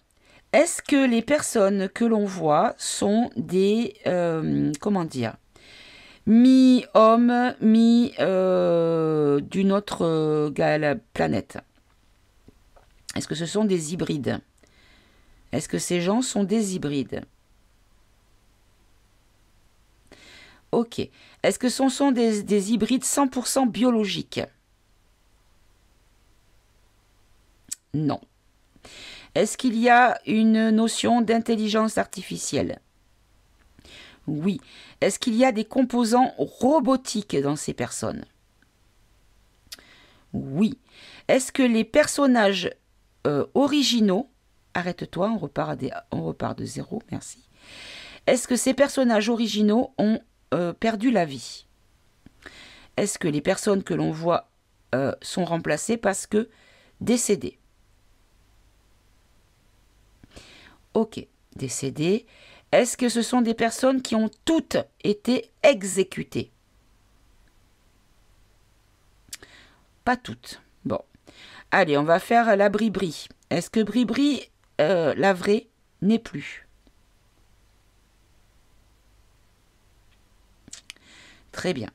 [SPEAKER 1] est-ce que les personnes que l'on voit sont des... comment dire? Mi-homme, d'une autre planète? Est-ce que ce sont des hybrides? Est-ce que ces gens sont des hybrides? Ok. Est-ce que ce sont des hybrides 100% biologiques? Non. Est-ce qu'il y a une notion d'intelligence artificielle? Oui. Est-ce qu'il y a des composants robotiques dans ces personnes? Oui. Est-ce que les personnages originaux... Arrête-toi, on repart de zéro, merci. Est-ce que ces personnages originaux ont perdu la vie? Est-ce que les personnes que l'on voit sont remplacées parce que décédées? Ok, décédées. Est-ce que ce sont des personnes qui ont toutes été exécutées? Pas toutes. Bon. Allez, on va faire la Bribri. Est-ce que Bribri, la vraie, n'est plus? Très bien.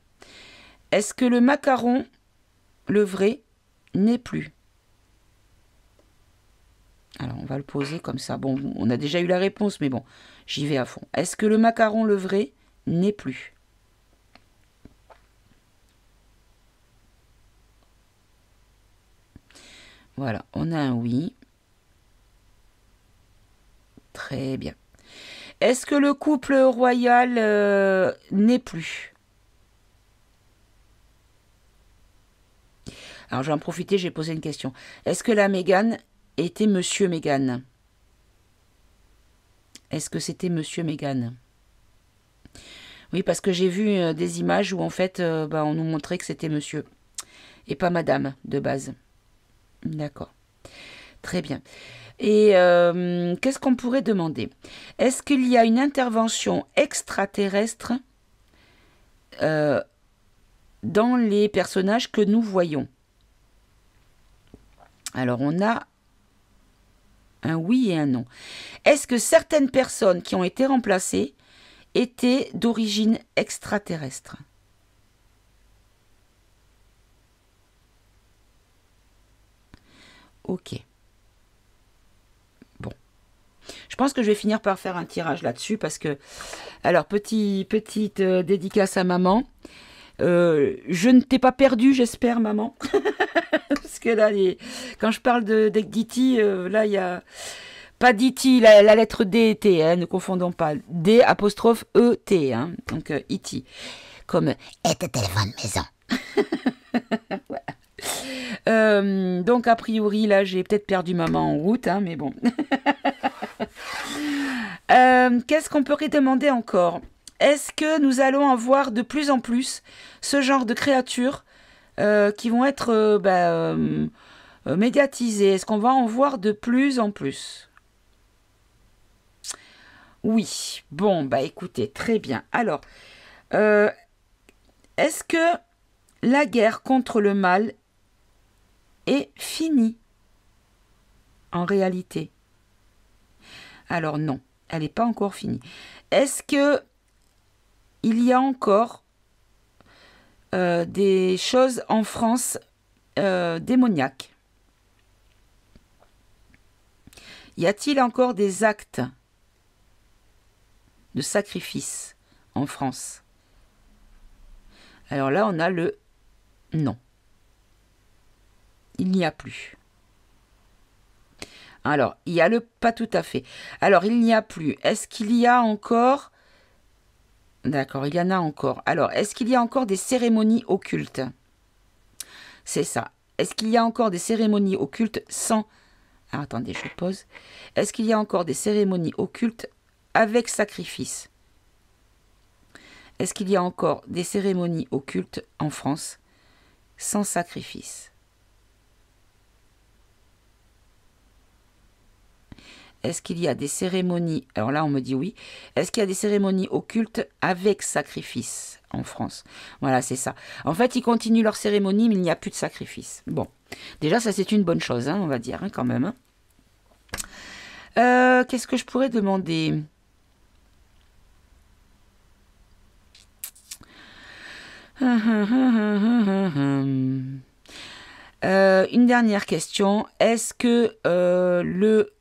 [SPEAKER 1] Est-ce que le macaron, le vrai, n'est plus. Alors, on va le poser comme ça. Bon, on a déjà eu la réponse, mais bon, j'y vais à fond. Est-ce que le macaron levré n'est plus? Voilà, on a un oui. Très bien. Est-ce que le couple royal n'est plus? Alors, je vais en profiter, j'ai posé une question. Est-ce que la Mégane était Monsieur Mégane? Est-ce que c'était Monsieur Mégane? Oui, parce que j'ai vu des images où en fait, on nous montrait que c'était Monsieur et pas Madame de base. D'accord. Très bien. Et qu'est-ce qu'on pourrait demander? Est-ce qu'il y a une intervention extraterrestre dans les personnages que nous voyons? Alors, on a un oui et un non. Est-ce que certaines personnes qui ont été remplacées étaient d'origine extraterrestre? Ok. Bon. Je pense que je vais finir par faire un tirage là-dessus parce que... Alors, petite dédicace à maman. Je ne t'ai pas perdu, j'espère, maman. Parce que là, quand je parle d'Iti, là, il y a... Pas d'Iti, la lettre D et T, hein, ne confondons pas. D apostrophe E T, hein, donc Iti. Comme et téléphone maison. Voilà. Donc, a priori, là, j'ai peut-être perdu maman en route, hein, mais bon. Qu'est-ce qu'on pourrait demander encore? Est-ce que nous allons en voir de plus en plus ce genre de créatures qui vont être médiatisées? Est-ce qu'on va en voir de plus en plus? Oui. Bon, bah écoutez, très bien. Alors, est-ce que la guerre contre le mal est finie en réalité? Alors non, elle n'est pas encore finie. Est-ce que il y a encore des choses en France démoniaques? Y a-t-il encore des actes de sacrifice en France? Alors là, on a le non. Il n'y a plus. Alors, il y a le pas tout à fait. Alors, il n'y a plus. Est-ce qu'il y a encore... D'accord, il y en a encore. Alors, est-ce qu'il y a encore des cérémonies occultes? C'est ça. Est-ce qu'il y a encore des cérémonies occultes sans... Alors, attendez, je pose. Est-ce qu'il y a encore des cérémonies occultes avec sacrifice? Est-ce qu'il y a encore des cérémonies occultes en France sans sacrifice? Est-ce qu'il y a des cérémonies... Alors là, on me dit oui. Est-ce qu'il y a des cérémonies occultes avec sacrifice en France? Voilà, c'est ça. En fait, ils continuent leur cérémonie, mais il n'y a plus de sacrifice. Bon, déjà, ça, c'est une bonne chose, hein, on va dire, hein, quand même. Hein. Qu'est-ce que je pourrais demander? Une dernière question. Est-ce que le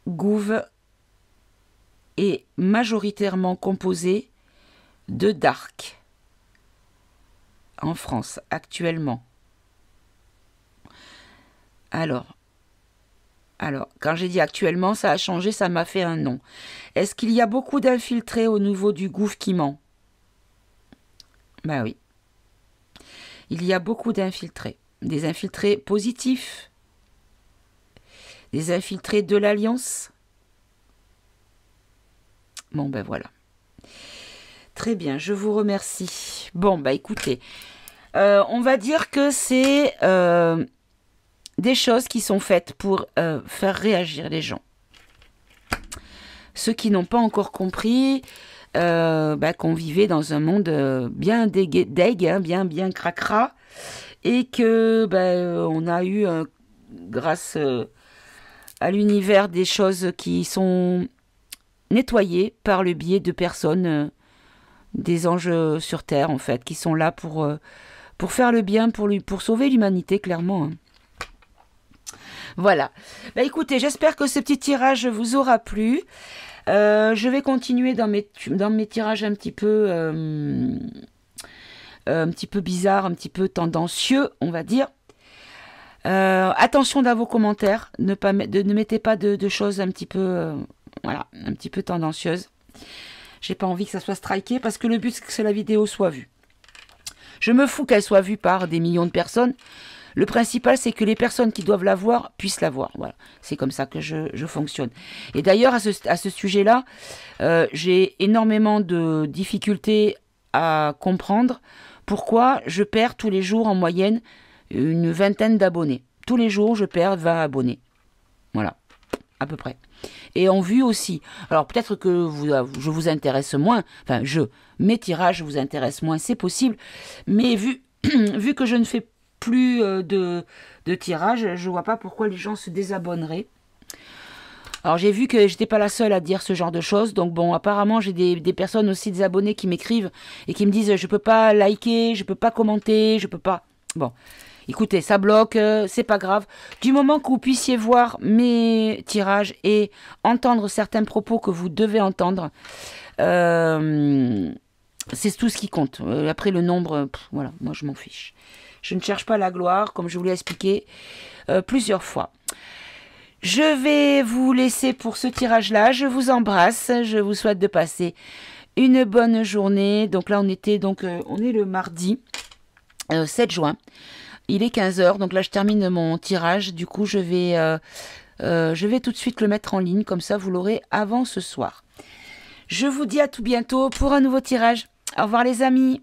[SPEAKER 1] Gouv est majoritairement composé de dark en France actuellement? Alors, quand j'ai dit actuellement, ça a changé, ça m'a fait un non. Est-ce qu'il y a beaucoup d'infiltrés au niveau du Gouv qui ment? Ben oui. Il y a beaucoup d'infiltrés. Des infiltrés positifs, des infiltrés de l'Alliance. Bon, ben voilà. Très bien, je vous remercie. Bon, bah écoutez, on va dire que c'est des choses qui sont faites pour faire réagir les gens. Ceux qui n'ont pas encore compris qu'on vivait dans un monde bien deg, hein, bien cracra, et que on a eu, grâce à l'univers, des choses qui sont nettoyées par le biais de personnes, des anges sur Terre, en fait, qui sont là pour pour faire le bien, pour sauver l'humanité, clairement. Hein. Voilà. Bah, écoutez, j'espère que ce petit tirage vous aura plu. Je vais continuer dans mes tirages un petit peu bizarres, un petit peu tendancieux, on va dire. Attention dans vos commentaires, ne mettez pas de choses un petit peu, voilà, un petit peu tendancieuses. J'ai pas envie que ça soit striké parce que le but c'est que la vidéo soit vue. Je me fous qu'elle soit vue par des millions de personnes. Le principal, c'est que les personnes qui doivent la voir puissent la voir. Voilà, c'est comme ça que je fonctionne. Et d'ailleurs, à ce sujet-là, j'ai énormément de difficultés à comprendre pourquoi je perds tous les jours en moyenne une vingtaine d'abonnés. Tous les jours, je perds 20 abonnés. Voilà, à peu près. Et en vue aussi. Alors peut-être que je vous intéresse moins, enfin mes tirages vous intéressent moins, c'est possible. Mais vu que je ne fais plus de tirages, je vois pas pourquoi les gens se désabonneraient. Alors j'ai vu que j'étais pas la seule à dire ce genre de choses, donc bon, apparemment j'ai des personnes aussi, des abonnés qui m'écrivent et qui me disent je peux pas liker, je peux pas commenter, je peux pas. Bon, écoutez, ça bloque, c'est pas grave. Du moment que vous puissiez voir mes tirages et entendre certains propos que vous devez entendre, c'est tout ce qui compte. Après le nombre, voilà, moi je m'en fiche. Je ne cherche pas la gloire, comme je vous l'ai expliqué plusieurs fois. Je vais vous laisser pour ce tirage-là. Je vous embrasse. Je vous souhaite de passer une bonne journée. Donc là, on est le mardi 7 juin. Il est 15 h. Donc là, je termine mon tirage. Du coup, je vais tout de suite le mettre en ligne. Comme ça, vous l'aurez avant ce soir. Je vous dis à tout bientôt pour un nouveau tirage. Au revoir les amis.